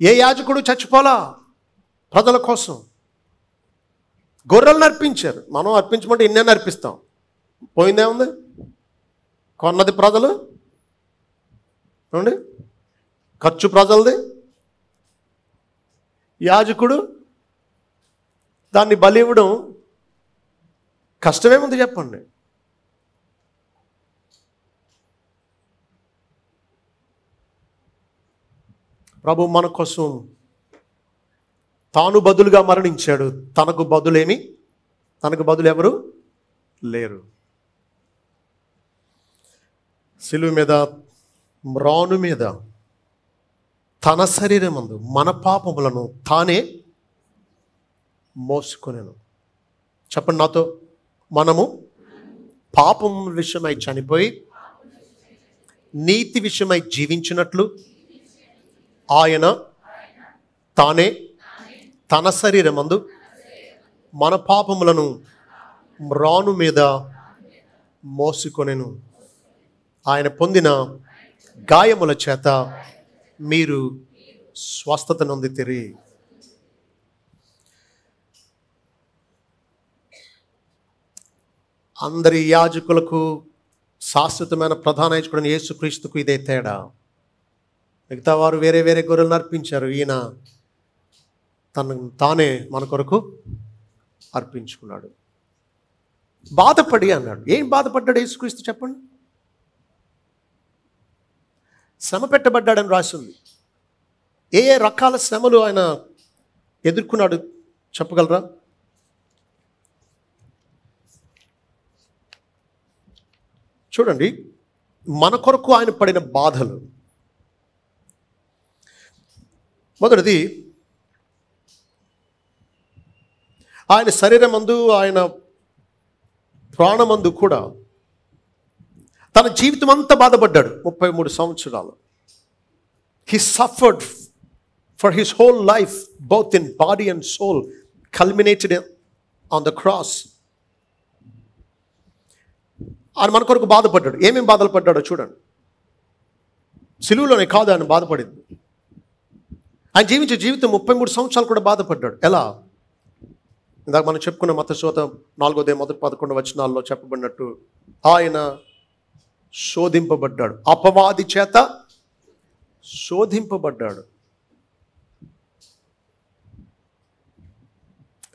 ఏ యాజకుడు చచ్చిపోలా ప్రజల కోసం. గొర్రెలను అర్పించారు. మనం అర్పించమంటే ఇన్నేని అర్పిస్తాం. పోయిందేముంది? కొన్నది ప్రజలు, ఖర్చు ప్రజలది. యాజకుడు దాన్ని బలి ఇవ్వడం కష్టమేముంది చెప్పండి? ప్రభు మన కోసం తాను బదులుగా మరణించాడు. తనకు బదులు ఎవరు లేరు. శిలువ మీద, మ్రాను మీద తన శరీరమందు మన పాపములను తానే మోసుకొనెను. చెప్పండి నాతో. మనము పాపం విషయమై చనిపోయి నీతి విషయమై జీవించినట్లు ఆయన తానే తన శరీరమందు మన పాపములను మ్రాను మీద మోసుకొనెను. ఆయన పొందిన గాయముల చేత మీరు స్వస్థత నొందితిరి. అందరి యాజకులకు శాశ్వతమైన ప్రధాన యాజకుడైన యేసుక్రీస్తుకు ఇదే తేడా. మిగతా వారు వేరే వేరే గొర్రెలను అర్పించారు. ఈయన తనను తానే మన కొరకు అర్పించుకున్నాడు. బాధపడి అన్నాడు. ఏం బాధపడ్డాడు యేసుక్రీస్తు చెప్పండి? శ్రమ పెట్టబడ్డాడని రాసింది. ఏ ఏ రకాల శ్రమలు ఆయన ఎదుర్కొన్నాడు చెప్పగలరా? చూడండి, మన కొరకు ఆయన పడిన బాధలు. మొదటిది, ఆయన శరీరమందు, ఆయన ప్రాణమందు కూడా తన జీవితం అంతా బాధపడ్డాడు. 33 సంవత్సరాలు. He suffered for his whole life, both in body and soul, culminated on the cross. ఆయన మన కొరకు బాధపడ్డాడు. ఏమేమి బాధలు పడ్డాడో చూడండి. సిలువలోనే కాదు ఆయన బాధపడింది. ఆయన జీవించే జీవితం 33 సంవత్సరాలు కూడా బాధపడ్డాడు. ఎలా? ఇందాక మనం చెప్పుకున్న మత్తయి 4:11 వచనాల్లో చెప్పబడినట్టు ఆయన శోధింపబడ్డాడు. అపవాది చేత శోధింపబడ్డాడు.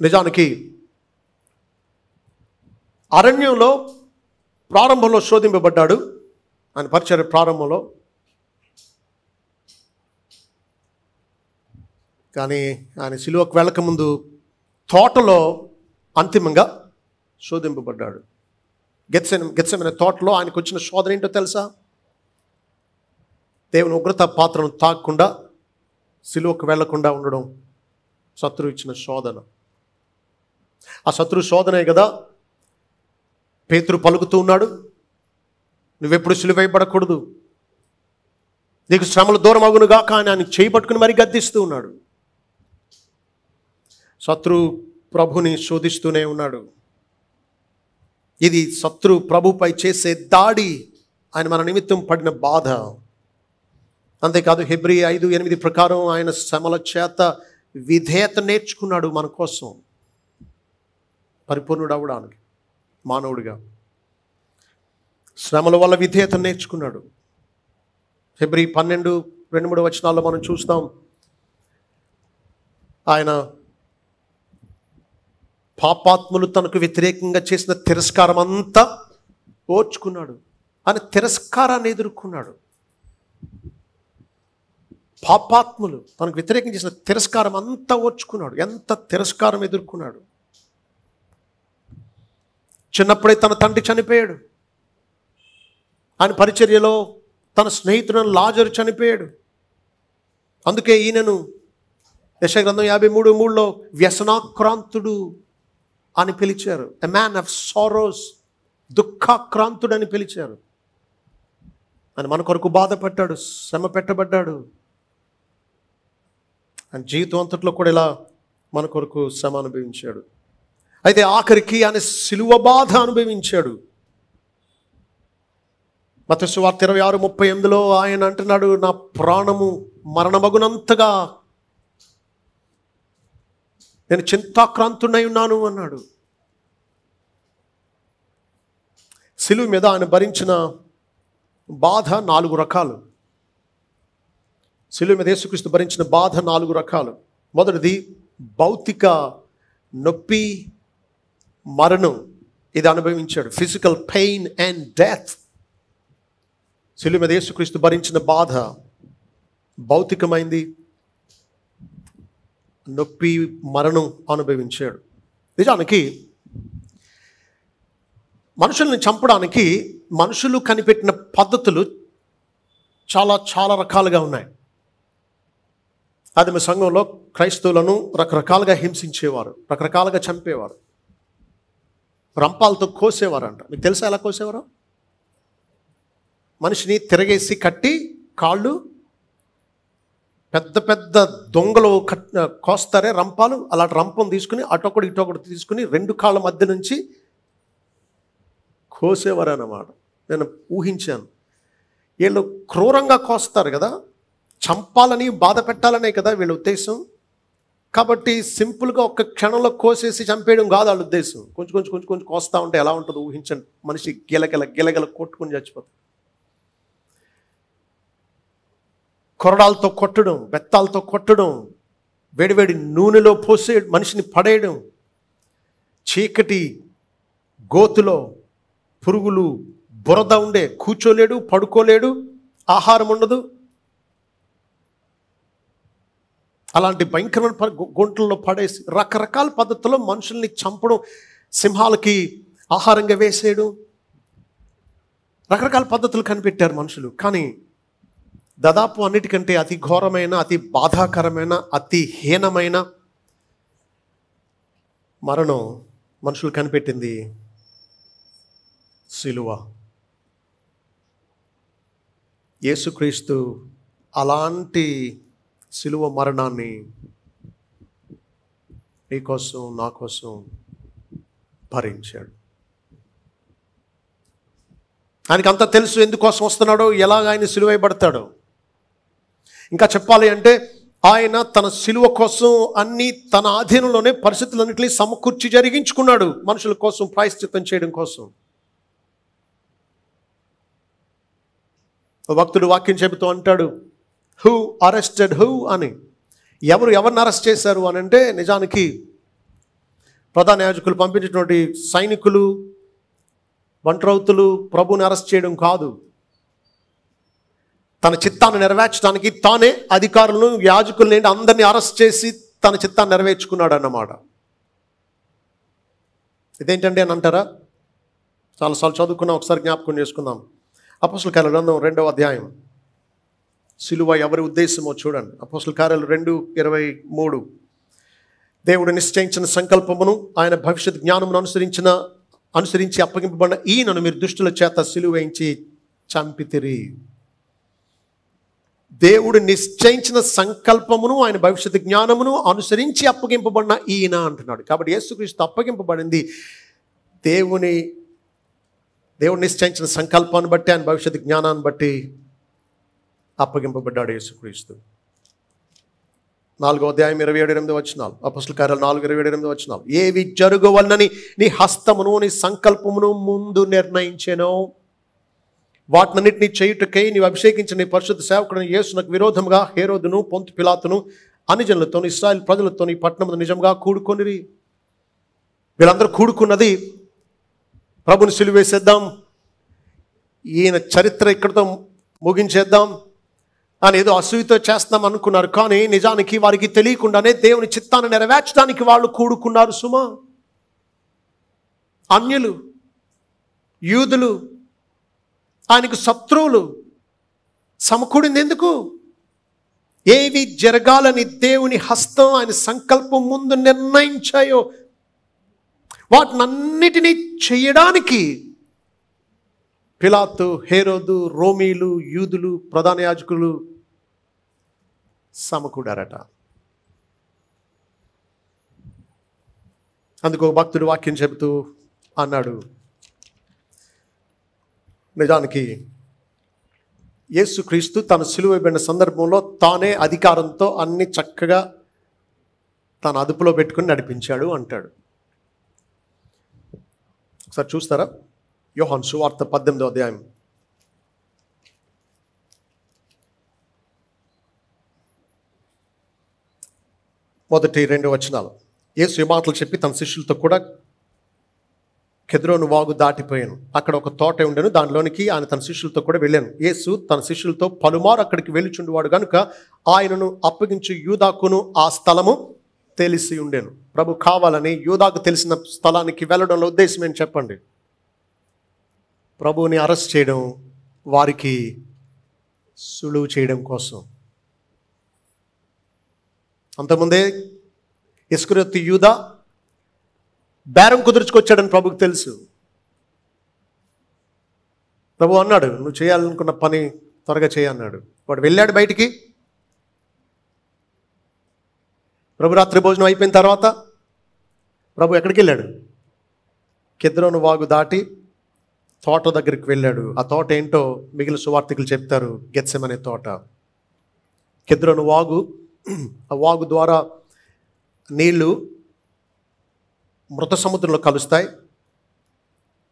నిజానికి అరణ్యంలో ప్రారంభంలో శోధింపబడ్డాడు. ఆయన పరిచర్య ప్రారంభంలో కానీ ఆయన సిలువకు వెళ్ళకముందు తోటలో అంతిమంగా శోధింపబడ్డాడు. గెత్సెమనే తోటలో ఆయనకు వచ్చిన శోధన ఏంటో తెలుసా? దేవుని ఉగ్రత పాత్రను తాకకుండా సిలువకు వెళ్లకుండా ఉండడం శత్రువు ఇచ్చిన శోధన. ఆ శత్రువు శోధనే కదా పేతురు పలుకుతూ ఉన్నాడు, నువ్వెప్పుడు సిలువైపడకూడదు, నీకు శ్రమలు దూరం అగునుగా. కానీ ఆయన చేయబట్టుకుని మరీ గద్దిస్తూ ఉన్నాడు. శత్రువు ప్రభుని శోధిస్తూనే ఉన్నాడు. ఇది శత్రు ప్రభుపై చేసే దాడి, ఆయన మన నిమిత్తం పడిన బాధ. అంతేకాదు హెబ్రీ 5:8 ప్రకారం ఆయన శ్రమల చేత విధేయత నేర్చుకున్నాడు మన కోసం, పరిపూర్ణుడు అవడానికి. మానవుడిగా శ్రమల వల్ల విధేయత నేర్చుకున్నాడు. హెబ్రీ 12:2-3 వచనాల్లో మనం చూస్తాం, ఆయన పాపాత్ములు తనకు వ్యతిరేకంగా చేసిన తిరస్కారం అంతా ఓర్చుకున్నాడు. ఆయన తిరస్కారాన్ని ఎదుర్కొన్నాడు. పాపాత్ములు తనకు వ్యతిరేకంగా చేసిన తిరస్కారం అంతా ఓర్చుకున్నాడు. ఎంత తిరస్కారం ఎదుర్కొన్నాడు. చిన్నప్పుడే తన తండ్రి చనిపోయాడు. ఆయన పరిచర్యలో తన స్నేహితుడైన లాజరు చనిపోయాడు. అందుకే ఈయనను యెషయా గ్రంథం 53:3లో వ్యసనాక్రాంతుడు అని పిలిచారు. ఎ మ్యాన్ ఆఫ్ సారోస్, దుఃఖాక్రాంతుడు అని పిలిచారు. ఆయన మన కొరకు బాధపడ్డాడు, శ్రమ పెట్టబడ్డాడు. ఆయన జీవితం అంతట్లో కూడా ఇలా మన కొరకు శ్రమ అనుభవించాడు. అయితే ఆఖరికి ఆయన సిలువ బాధ అనుభవించాడు. మత్తయి సువార్త 26:38లో ఆయన అంటున్నాడు, నా ప్రాణము మరణమగునంతగా నేను చింతాక్రాంతుడై ఉన్నాను అన్నాడు. సిలువ మీద ఆయన భరించిన బాధ 4 రకాలు. సిలువ మీద యేసుక్రీస్తు భరించిన బాధ 4 రకాలు. మొదటిది భౌతిక నొప్పి, మరణం. ఇది అనుభవించాడు. Physical pain and death. సిలువ మీద యేసుక్రీస్తు భరించిన బాధ భౌతికమైంది, నొప్పి, మరణం అనుభవించాడు. నిజానికి మనుషుల్ని చంపడానికి మనుషులు కనిపెట్టిన పద్ధతులు చాలా చాలా రకాలుగా ఉన్నాయి. ఆదిమ సంఘంలో క్రైస్తవులను రకరకాలుగా హింసించేవారు, రకరకాలుగా చంపేవారు. రంపాలతో కోసేవారు అంట. మీకు తెలుసా ఎలా కోసేవారు? మనిషిని తిరగేసి కట్టి కాళ్ళు, పెద్ద పెద్ద దొంగలు కోస్తారే రంపాలు, అలాంటి రంపం తీసుకుని అటొకటి ఇటొకటి తీసుకుని 2 కాళ్ళ మధ్య నుంచి కోసేవారు అన్నమాట. నేను ఊహించాను. వీళ్ళు క్రూరంగా కోస్తారు కదా, చంపాలని బాధ పెట్టాలనే కదా వీళ్ళ ఉద్దేశం. కాబట్టి సింపుల్గా ఒక్క క్షణంలో కోసేసి చంపేయడం కాదు వాళ్ళ ఉద్దేశం. కొంచెం కొంచెం కొంచెం కొంచెం కోస్తూ ఉంటే ఎలా ఉంటుందో ఊహించండి. మనిషి గిలగిల కొట్టుకుని చచ్చిపోతాడు. కొరడాలతో కొట్టడం, బెత్తాలతో కొట్టడం, వేడివేడి నూనెలో పోసే మనిషిని పడేయడం, చీకటి గోతులో పురుగులు, బురద ఉండే, కూర్చోలేడు, పడుకోలేడు, ఆహారం ఉండదు. అలాంటి భయంకరమైన గుంటల్లో పడేసి రకరకాల పద్ధతుల్లో మనుషుల్ని చంపడం, సింహాలకి ఆహారంగా వేసేయడం, రకరకాల పద్ధతులు కనిపెట్టారు మనుషులు. కానీ దాదాపు అన్నిటికంటే అతి ఘోరమైన, అతి బాధాకరమైన, అతి హీనమైన మరణం మనుషులు కనిపెట్టింది సిలువ. యేసుక్రీస్తు అలాంటి సిలువ మరణాన్ని నీ కోసం, నా కోసం భరించాడు. ఆయనకి అంతా తెలుసు ఎందుకోసం వస్తున్నాడో, ఎలాగ ఆయన సిలువైపడతాడో. ఇంకా చెప్పాలి అంటే ఆయన తన సిలువ కోసం అన్ని తన ఆధీనంలోనే పరిస్థితులన్నింటినీ సమకూర్చి జరిగించుకున్నాడు మనుషుల కోసం, ప్రాయశ్చిత్తం చేయడం కోసం. భక్తుడు వాక్యం చెబుతూ అంటాడు, హూ అరెస్టెడ్ హూ అని. ఎవరిని అరెస్ట్ చేశారు అని అంటే, నిజానికి ప్రధాన యాజకులు పంపించినటువంటి సైనికులు, ఒంటరౌతులు ప్రభుని అరెస్ట్ చేయడం కాదు. తన చిత్తాన్ని నెరవేర్చడానికి తానే అధికారులను, యాజకుల్ని అందరినీ అరెస్ట్ చేసి తన చిత్తాన్ని నెరవేర్చుకున్నాడు అన్నమాట. ఇదేంటండి అని అంటారా? చాలాసార్లు చదువుకున్నాం, ఒకసారి జ్ఞాపకం చేసుకుందాం. అపోస్తల కార్యాల గ్రంథం 2వ అధ్యాయం. సిలువ ఎవరి ఉద్దేశమో చూడండి. అపోస్తల కార్యాలు 2:23. దేవుడు నిశ్చయించిన సంకల్పమును ఆయన భవిష్యత్ జ్ఞానమును అనుసరించి అప్పగింపబడిన ఈయనను మీరు దుష్టుల చేత సిలువ వేయించి చంపితిరి. దేవుడు నిశ్చయించిన సంకల్పమును ఆయన భవిష్యత్ జ్ఞానమును అనుసరించి అప్పగింపబడిన ఈయన అంటున్నాడు. కాబట్టి యేసుక్రీస్తు అప్పగింపబడింది దేవుడు నిశ్చయించిన సంకల్పాన్ని బట్టి, ఆయన భవిష్యత్ జ్ఞానాన్ని బట్టి అప్పగింపబడ్డాడు యేసుక్రీస్తు. 4వ అధ్యాయం 27-28 వచనాలు. అపోస్తల కార్యాలు 4:27-28 వచనాలు. ఏవి జరగవలనని నీ హస్తమును నీ సంకల్పమును ముందు నిర్ణయించెనో వాటినన్నిటినీ చేయుటకై నీవు అభిషేకించిన నీ పరిశుద్ధ సేవకుడిని యేసునకు విరోధముగా హేరోదును, పొంతు పిలాతును, అన్యజనులతో, ఇశ్రాయేలు ప్రజలతో ఈ పట్టణమును నిజంగా కూడుకొనిరి. వీళ్ళందరూ కూడుకున్నది ప్రభుని సిలువేసేద్దాం, ఈయన చరిత్ర ఇక్కడితో ముగించేద్దాం అని ఏదో అసూయతో చేస్తాం అనుకున్నారు. కానీ నిజానికి వారికి తెలియకుండానే దేవుని చిత్తాన్ని నెరవేర్చడానికి వాళ్ళు కూడుకున్నారు. సుమా, అన్యులు, యూదులు, ఆయనకు శత్రువులు సమకూడింది ఎందుకు? ఏవి జరగాలని దేవుని హస్తం, ఆయన సంకల్పం ముందు నిర్ణయించాయో వాటినన్నిటినీ చేయడానికి పిలాతు, హేరోదు, రోమీలు, యూదులు, ప్రధాన యాజకులు సమకూడారట. అందుకు భక్తుడు వాక్యం చెబుతూ అన్నాడు, నిజానికి యేసుక్రీస్తు తను సిలువైబడిన సందర్భంలో తానే అధికారంతో అన్ని చక్కగా తన అదుపులో పెట్టుకుని నడిపించాడు అంటాడు. ఒకసారి చూస్తారా? యోహాను సువార్త 18వ అధ్యాయం. మొదటి 2 వచనాలు. యేసు ఈ మాటలు చెప్పి తన శిష్యులతో కూడా కెద్రోను వాగు దాటిపోయాను. అక్కడ ఒక తోట ఉండెను, దానిలోనికి ఆయన తన శిష్యులతో కూడా వెళ్ళాను. యేసు తన శిష్యులతో పలుమారు అక్కడికి వెళ్ళుచుండేవాడు కనుక ఆయనను అప్పగించి యూదాకును ఆ స్థలము తెలిసి ఉండేను. ప్రభు కావాలని యూదాకు తెలిసిన స్థలానికి వెళ్ళడంలో ఉద్దేశం ఏంటి చెప్పండి? ప్రభువుని అరెస్ట్ చేయడం, వారికి సులువు చేయడం కోసం. అంతకుముందే ఇస్కరియోతు యూదా బేరం కుదుర్చుకొచ్చాడని ప్రభుకు తెలుసు. ప్రభు అన్నాడు, నువ్వు చేయాలనుకున్న పని త్వరగా చేయన్నాడు. వాడు వెళ్ళాడు బయటికి. ప్రభు రాత్రి భోజనం అయిపోయిన తర్వాత ప్రభు ఎక్కడికి వెళ్ళాడు? కెద్రోను వాగు దాటి తోట దగ్గరికి వెళ్ళాడు. ఆ తోట ఏంటో మిగిలిన సువార్తికులు చెప్తారు, గెత్సెమనే తోట. కెద్రోను వాగు, ఆ వాగు ద్వారా నీళ్లు మృత సముద్రంలో కలుస్తాయి.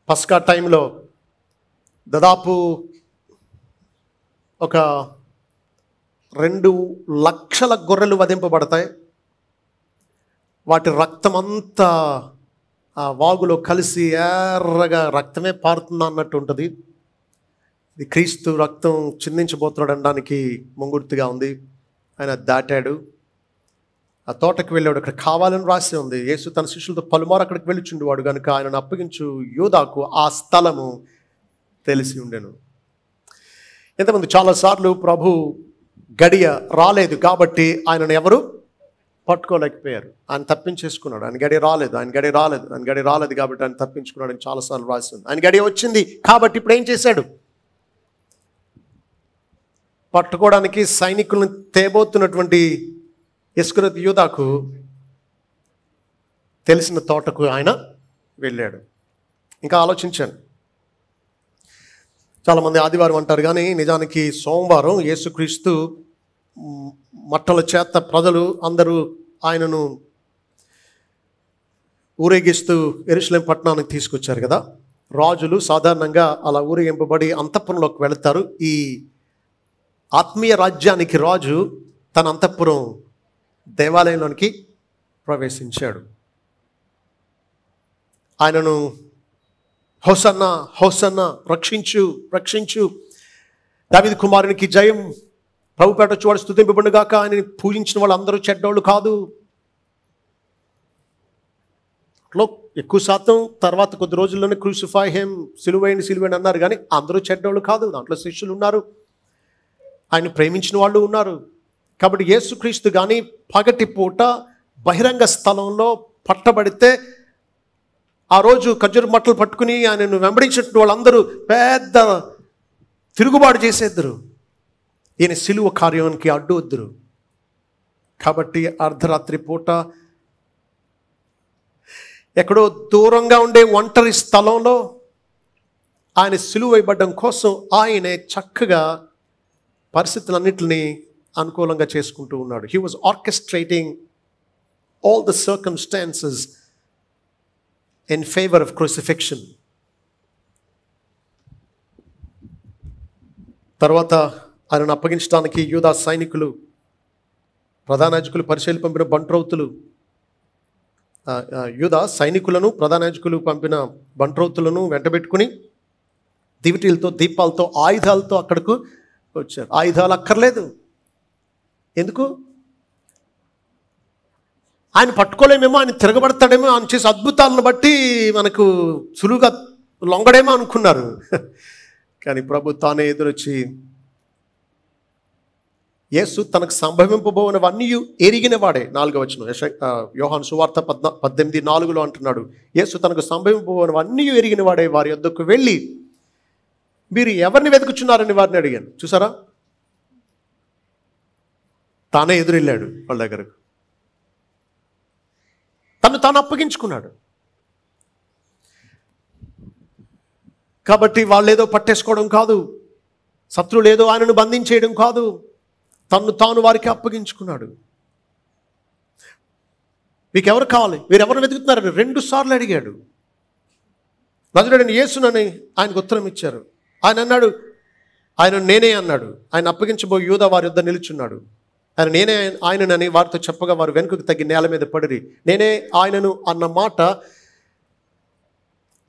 పస్కా టైంలో దాదాపు ఒక 2 లక్షల గొర్రెలు వధింపబడతాయి. వాటి రక్తం అంతా ఆ వాగులో కలిసి ఎర్రగా రక్తమే పారుతుందా అన్నట్టు ఉంటుంది. ఇది క్రీస్తు రక్తం చిందించబోతున్నాడు అనడానికి ముంగుర్తుగా ఉంది. ఆయన దాటాడు, ఆ తోటకు వెళ్ళాడు. అక్కడ కావాలని రాసి ఉంది. యేసు తన శిష్యులతో పలుమారు అక్కడికి వెళ్ళుచుండేవాడు కనుక ఆయనను అప్పగించు యూదాకు ఆ స్థలము తెలిసి ఉండెను. ఎంతమంది చాలాసార్లు ప్రభు గడియ రాలేదు కాబట్టి ఆయనను ఎవరు పట్టుకోలేకపోయారు. ఆయన తప్పించేసుకున్నాడు. ఆయన గడియ రాలేదు కాబట్టి ఆయన తప్పించుకున్నాడు అని చాలాసార్లు రాసి ఉంది. ఆయన గడియ వచ్చింది కాబట్టి ఇప్పుడు ఏం చేశాడు? పట్టుకోవడానికి సైనికులను తేబోతున్నటువంటి ఇస్కరియోతు యూదాకు తెలిసిన తోటకు ఆయన వెళ్ళాడు. ఇంకా ఆలోచించాను, చాలామంది ఆదివారం అంటారు కానీ నిజానికి సోమవారం యేసుక్రీస్తు మట్టల చేత ప్రజలు అందరూ ఆయనను ఊరేగిస్తూ యెరూషలేము పట్టణానికి తీసుకొచ్చారు కదా. రాజులు సాధారణంగా అలా ఊరేగింపబడి అంతఃపురంలోకి వెళతారు. ఈ ఆత్మీయ రాజ్యానికి రాజు తన అంతఃపురం దేవాలయంలోనికి ప్రవేశించాడు. ఆయనను హోసన్నా హోసన్నా, రక్షించు రక్షించు, దావీదు కుమారునికి జయం, ప్రభుపేట వచ్చి వాడు స్తుతింపబడుగాక. ఆయనని పూజించిన వాళ్ళు అందరూ చెడ్డోళ్ళు కాదు. ఎక్కువ శాతం తర్వాత కొద్ది రోజుల్లోనే క్రూసిఫై హిమ్, సిలువేయండి అన్నారు, కానీ అందరూ చెడ్డోళ్ళు కాదు. దాంట్లో శిష్యులు ఉన్నారు, ఆయన ప్రేమించిన వాళ్ళు ఉన్నారు. కాబట్టి యేసుక్రీస్తు కానీ పగటి పూట బహిరంగ స్థలంలో పట్టబడితే ఆ రోజు ఖర్జూర మట్టలు పట్టుకుని ఆయనను వెంబడించిన వాళ్ళందరూ పెద్ద తిరుగుబాటు చేసేద్దరు. ఈయన సిలువ కార్యానికి అడ్డు వద్దురు. కాబట్టి అర్ధరాత్రి పూట ఎక్కడో దూరంగా ఉండే ఒంటరి స్థలంలో ఆయన సిలువ వేయబడ్డం కోసం ఆయనే చక్కగా పరిస్థితులన్నింటినీ అనుకూలంగా చేసుకుంటూ ఉన్నాడు. He was orchestrating all the circumstances in favour of crucifixion. తర్వాత ఆయనను అప్పగించడానికి యూదా సైనికులు, ప్రధాన యాజకులు, పరిచయలు పంపిన బంట్రౌతులు, యూదా సైనికులను ప్రధాన యాజకులు పంపిన బంట్రౌతులను వెంటబెట్టుకుని దివిటీలతో, దీపాలతో, ఆయుధాలతో అక్కడకు వచ్చారు. ఆయుధాలు అక్కర్లేదు. ఎందుకు? ఆయన పట్టుకోలేమేమో, ఆయన తిరగబడతాడేమో, ఆయన చేసే అద్భుతాలను బట్టి మనకు సులువుగా లొంగడేమో అనుకున్నారు. కానీ ప్రభు తానే ఎదురొచ్చి యేసు తనకు సంభవింపబోనవన్నీ ఎరిగిన వాడే. 4వ వచనం యోహాను సువార్త 18:4 అంటున్నాడు, యేసు తనకు సంభవింపబోనవన్నీ ఎరిగిన వాడే వారి యొద్దకు వెళ్ళి మీరు ఎవరిని వెతుకుచున్నారని వారిని అడిగాను. చూసారా, తానే ఎదురెళ్ళాడు వాళ్ళ దగ్గరకు, తాను అప్పగించుకున్నాడు. కాబట్టి వాళ్ళేదో పట్టేసుకోవడం కాదు, శత్రువులు ఏదో ఆయనను బంధించేయడం కాదు, తాను వారికి అప్పగించుకున్నాడు. మీకు ఎవరు కావాలి, మీరు ఎవరు వెతుకుతున్నారని 2 సార్లు అడిగాడు. నజరేయుడైన యేసునని ఆయనకు ఉత్తరం ఇచ్చారు. ఆయన అన్నాడు, ఆయన నేనే అన్నాడు. ఆయన అప్పగించబోయి యూదా వారి యొద్ద నిలుచున్నాడు. ఆయన నేనే ఆయననని వారితో చెప్పగా వారు వెనుకకు తగ్గి నేల మీద పడిరి. నేనే ఆయనను అన్న మాట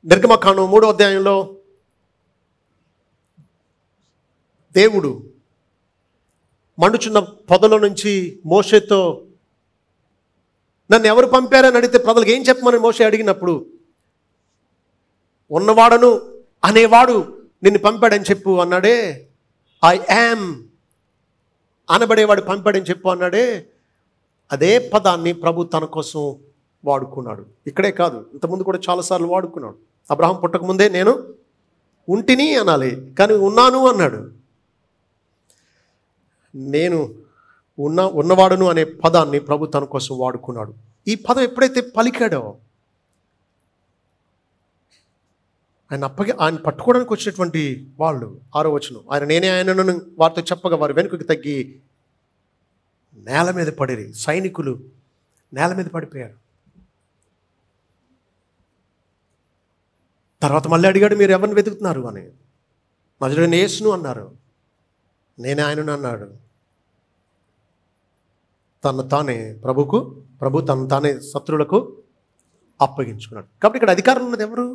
నిర్గమకాండం 3వ అధ్యాయంలో దేవుడు మండుచున్న పొదలో నుంచి మోషేతో నన్ను ఎవరు పంపారని అడిగితే ప్రజలకు ఏం చెప్పమని మోషే అడిగినప్పుడు, ఉన్నవాడను అనేవాడు నిన్ను పంపాడని చెప్పు అన్నాడే. ఐ యామ్ అనబడేవాడు పంపాడని చెప్పు అన్నాడే. అదే పదాన్ని ప్రభు తన కోసం వాడుకున్నాడు. ఇక్కడే కాదు, ఇంతకుముందు కూడా చాలాసార్లు వాడుకున్నాడు. అబ్రహాం పుట్టకముందే నేను ఉంటిని అనాలి, కానీ ఉన్నాను అన్నాడు. నేను ఉన్నవాడును అనే పదాన్ని ప్రభు తన కోసం వాడుకున్నాడు. ఈ పదం ఎప్పుడైతే పలికాడో ఆయన పట్టుకోవడానికి వచ్చినటువంటి వాళ్ళు 6వ వచనం, ఆయన నేనే ఆయనను వారితో చెప్పగా వారు వెనుకకి తగ్గి నేల మీద పడిరి. సైనికులు నేల మీద పడిపోయారు. తర్వాత మళ్ళీ అడిగాడు, మీరు ఎవరిని వెతుకుతున్నారు అని. నజరేయుడైన యేసును అన్నారు. నేనే ఆయనను అన్నాడు. ప్రభు తను తానే శత్రువులకు అప్పగించుకున్నాడు. కాబట్టి ఇక్కడ అధికారం ఉన్నది ఎవరు?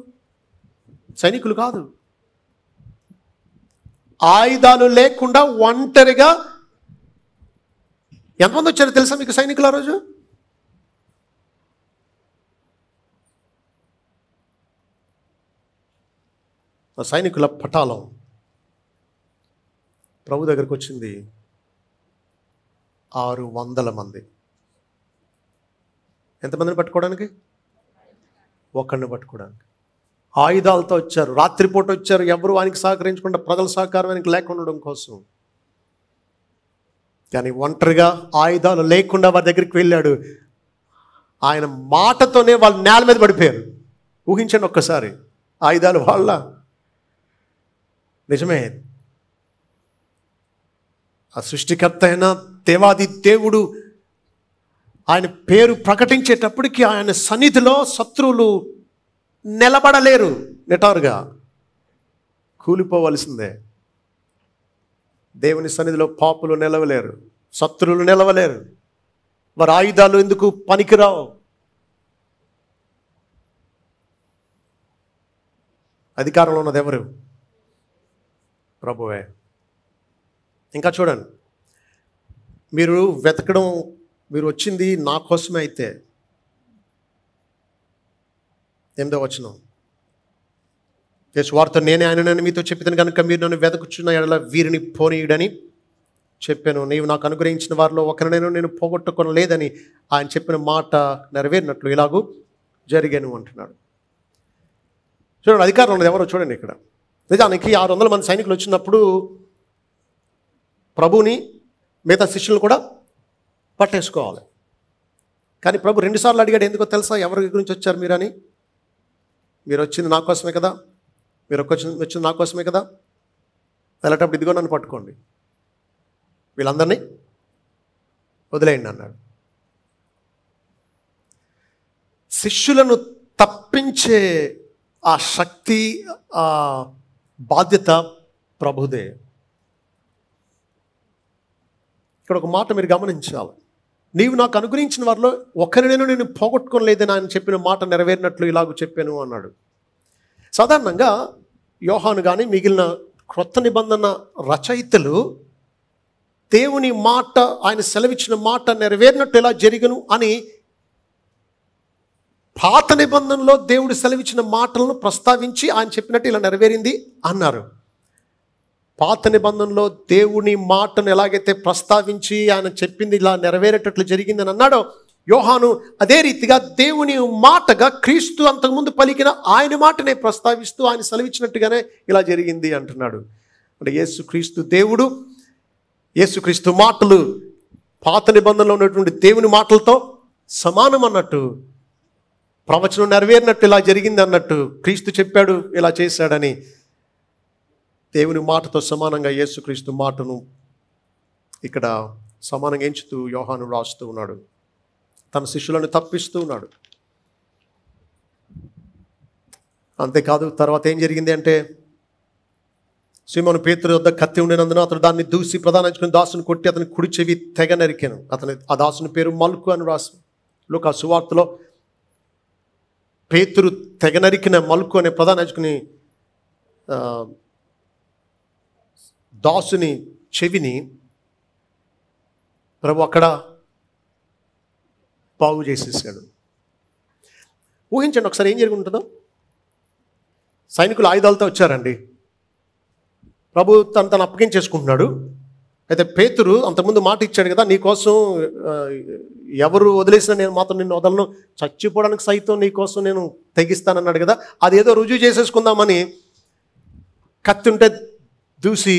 సైనికులు కాదు. ఆయుధాలు లేకుండా ఒంటరిగా ఎంతమంది వచ్చారో తెలుసా మీకు సైనికులు ఆ రోజు? ఆ సైనికుల పటాలం ప్రభు దగ్గరకు వచ్చింది 600 మంది. ఎంతమందిని పట్టుకోవడానికి? ఒకరిని పట్టుకోవడానికి. ఆయుధాలతో వచ్చారు, రాత్రిపూట వచ్చారు. ఎవరు ఆయనకి సహకరించకుండా, ప్రజల సహకారం ఆయనకి లేకుండా కోసం. కానీ ఒంటరిగా ఆయుధాలు లేకుండా వారి దగ్గరికి వెళ్ళాడు. ఆయన మాటతోనే వాళ్ళు నేల మీద పడిపోయారు. ఊహించండి ఒక్కసారి, ఆయుధాలు వాళ్ళ. నిజమే, ఆ సృష్టికర్త అయిన దేవాది దేవుడు ఆయన పేరు ప్రకటించేటప్పటికి ఆయన సన్నిధిలో శత్రువులు నిలబడలేరు, నిటారుగా కూలిపోవలసిందే. దేవుని సన్నిధిలో పాపులు నిలవలేరు, శత్రువులు నిలవలేరు. వారి ఆయుధాలు ఎందుకు పనికిరావు. అధికారంలో ఉన్నది ఎవరు? ప్రభువే. ఇంకా చూడండి, మీరు వెతకడం, మీరు వచ్చింది నా కోసమే అయితే 8వ వచనం, యేసు వారితో నేనే ఆయననని మీతో చెప్పిన కనుక మీరు నన్ను వెతకుచున్న ఎడల వీరిని పోనీయుడని చెప్పాను. నీవు నాకు అనుగ్రహించిన వారిలో ఒకరినైనా నేను పోగొట్టుకొనలేదని ఆయన చెప్పిన మాట నెరవేరినట్లు ఇలాగూ జరిగాను అంటున్నాడు. చూడండి, అధికారం ఉన్నది ఎవరో చూడండి. ఇక్కడ నిజానికి 600 మంది సైనికులు వచ్చినప్పుడు ప్రభుని మిగతా శిష్యులను కూడా పట్టేసుకోవాలి. కానీ ప్రభు 2 సార్లు అడిగాడు. ఎందుకో తెలుసా? ఎవరి గురించి వచ్చారు మీరని. మీరు వచ్చింది నా కోసమే కదా, మీరు వచ్చింది నా కోసమే కదా, వెళ్ళేటప్పుడు ఇదిగో నన్ను పట్టుకోండి, వీళ్ళందరినీ వదిలేయండి అన్నాడు. శిష్యులను తప్పించే ఆ శక్తి, ఆ బాధ్యత ప్రభుదే. ఇక్కడ ఒక మాట మీరు గమనించాలి. నీవు నాకు అనుగ్రహించిన వారిలో ఒకరినైనా నేను పోగొట్టుకోలేదని ఆయన చెప్పిన మాట నెరవేరినట్లు ఇలాగ చెప్పాను అన్నాడు. సాధారణంగా యోహాను కానీ మిగిలిన క్రొత్త నిబంధన రచయితలు దేవుని మాట, ఆయన సెలవిచ్చిన మాట నెరవేరినట్టు ఎలా జరిగను అని పాత నిబంధనలో దేవుడు సెలవిచ్చిన మాటలను ప్రస్తావించి ఆయన చెప్పినట్టు ఇలా నెరవేరింది అన్నారు. పాత నిబంధనలో దేవుని మాటను ఎలాగైతే ప్రస్తావించి ఆయన చెప్పింది ఇలా నెరవేరేటట్లు జరిగిందని అన్నాడో, యోహాను అదే రీతిగా దేవుని మాటగా క్రీస్తు అంతకుముందు పలికిన ఆయన మాటనే ప్రస్తావిస్తూ ఆయన సెలవిచ్చినట్టుగానే ఇలా జరిగింది అంటున్నాడు. అంటే యేసుక్రీస్తు దేవుడు, యేసుక్రీస్తు మాటలు పాత నిబంధనలో ఉన్నటువంటి దేవుని మాటలతో సమానం అన్నట్టు, ప్రవచనం నెరవేరినట్టు ఇలా జరిగింది అన్నట్టు, క్రీస్తు చెప్పాడు ఇలా చేశాడని దేవుని మాటతో సమానంగా యేసుక్రీస్తు మాటను ఇక్కడ సమానంగా ఎంచుతూ యోహాను రాస్తూ ఉన్నాడు. తన శిష్యులను తప్పిస్తూ ఉన్నాడు. అంతేకాదు, తర్వాత ఏం జరిగింది అంటే, సీమోను పేతురు వద్ద కత్తి ఉండినందున అతను దాన్ని దూసి ప్రధాన యాజకుని దాసుని కొట్టి అతని కుడి చెవి తెగ నరికాను. ఆ దాసుని పేరు మల్కు అని రాసు. లూకా సువార్తలో పేతురు తెగ నరికిన మల్కు అనే ప్రధాన యాజకుని దాసుని చెవిని ప్రభు అక్కడ బాగు చేసేసాడు. ఊహించండి ఒకసారి ఏం జరిగి ఉంటుందో. సైనికులు ఆయుధాలతో వచ్చారండి. ప్రభు తను అప్పగించేసుకుంటున్నాడు. అయితే పేతురు అంతకుముందు మాట ఇచ్చాడు కదా, నీకోసం ఎవరు వదిలేసినా నేను మాత్రం నిన్ను వదలను, చచ్చిపోవడానికి సైతం నీకోసం నేను తెగిస్తానన్నాడు కదా, అదేదో రుజువు చేసేసుకుందామని కత్తి ఉంటే దూసి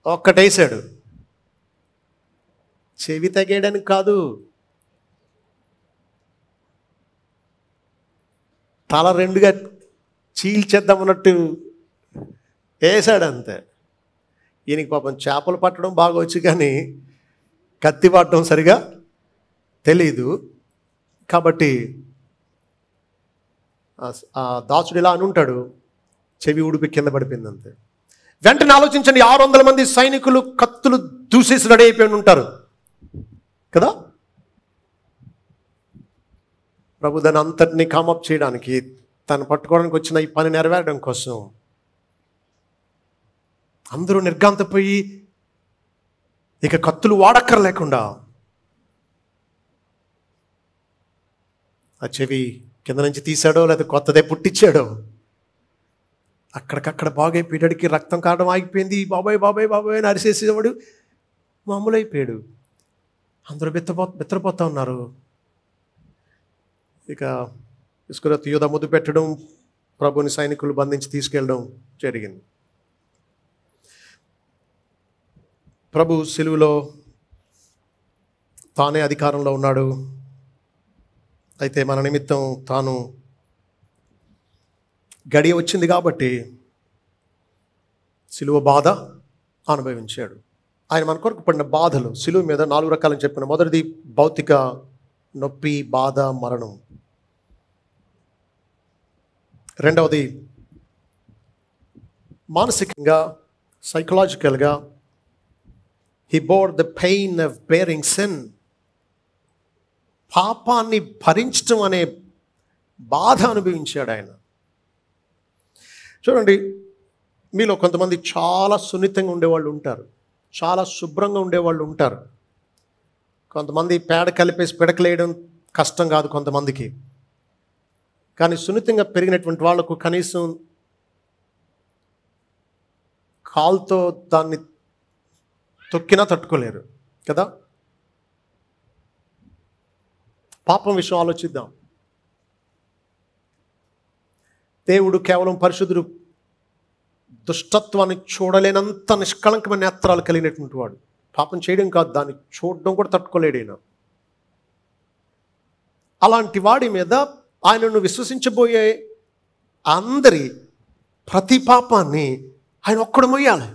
ఒక్కటేసాడు. చెవి తెగేయడానికి కాదు, తల 2గా చీల్చేద్దామన్నట్టు వేసాడు అంతే. ఈయనకి పాపం చేపలు పట్టడం బాగా వచ్చు, కానీ కత్తి పట్టడం సరిగా తెలీదు. కాబట్టి ఆ దాసుడు ఇలా అని ఉంటాడు, చెవి ఉడిపి కింద పడిపోయింది అంతే. వెంటనే ఆలోచించండి, 600 మంది సైనికులు కత్తులు దూసేసి రెడీ అయిపోయి ఉంటారు కదా. ప్రభు దాన్ని అంతటిని కామప్ చేయడానికి, తను పట్టుకోవడానికి వచ్చిన ఈ పని నెరవేరడం కోసం అందరూ నిర్ఘాంతపోయి ఇక కత్తులు వాడక్కర్లేకుండా ఆ చెవి కింద నుంచి తీసాడో లేదా కొత్తదే పుట్టించాడో, అక్కడికక్కడ బాగైపోయాడికి రక్తం కావడం ఆగిపోయింది. బాబాయ్ బాబాయ్ బాబాయ్ అని అరిసేసేవాడు మామూలు అయిపోయాడు. అందరూ బెత్తరపోతూ ఉన్నారు. ఇక ఇస్కరియోతు యూదా ముద్దు పెట్టడం, ప్రభుని సైనికులు బంధించి తీసుకెళ్ళడం జరిగింది. ప్రభు సిలువలో తానే అధికారంలో ఉన్నాడు. అయితే మన నిమిత్తం తాను గడియ వచ్చింది కాబట్టి సిలువ బాధ అనుభవించాడు. ఆయన మన కొరకు పడిన బాధలు సిలువ మీద 4 రకాలని చెప్పిన. మొదటిది భౌతిక నొప్పి, బాధ, మరణం. రెండవది మానసికంగా, సైకలాజికల్గా, he bore the pain of bearing sin. పాపాన్ని భరించడం అనే బాధ అనుభవించాడు ఆయన. చూడండి, మీలో కొంతమంది చాలా సున్నితంగా ఉండేవాళ్ళు ఉంటారు, చాలా శుభ్రంగా ఉండేవాళ్ళు ఉంటారు. కొంతమంది పేడ కలిపేసి పిడకలేయడం కష్టం కాదు కొంతమందికి. కానీ సున్నితంగా పెరిగినటువంటి వాళ్లకు కనీసం కాలుతో దాన్ని తొక్కినా తట్టుకోలేరు కదా. పాపం విషయం ఆలోచిద్దాం. దేవుడు కేవలం పరిశుద్ధుడు, దుష్టత్వాన్ని చూడలేనంత నిష్కళంకమైన నేత్రాలు కలిగినటువంటి వాడు. పాపం చేయడం కాదు, దాన్ని చూడడం కూడా తట్టుకోలేడు ఆయన. అలాంటి వాడి మీద ఆయనను విశ్వసించబోయే అందరి ప్రతి పాపాన్ని ఆయన ఒక్కడు మొయ్యాలి.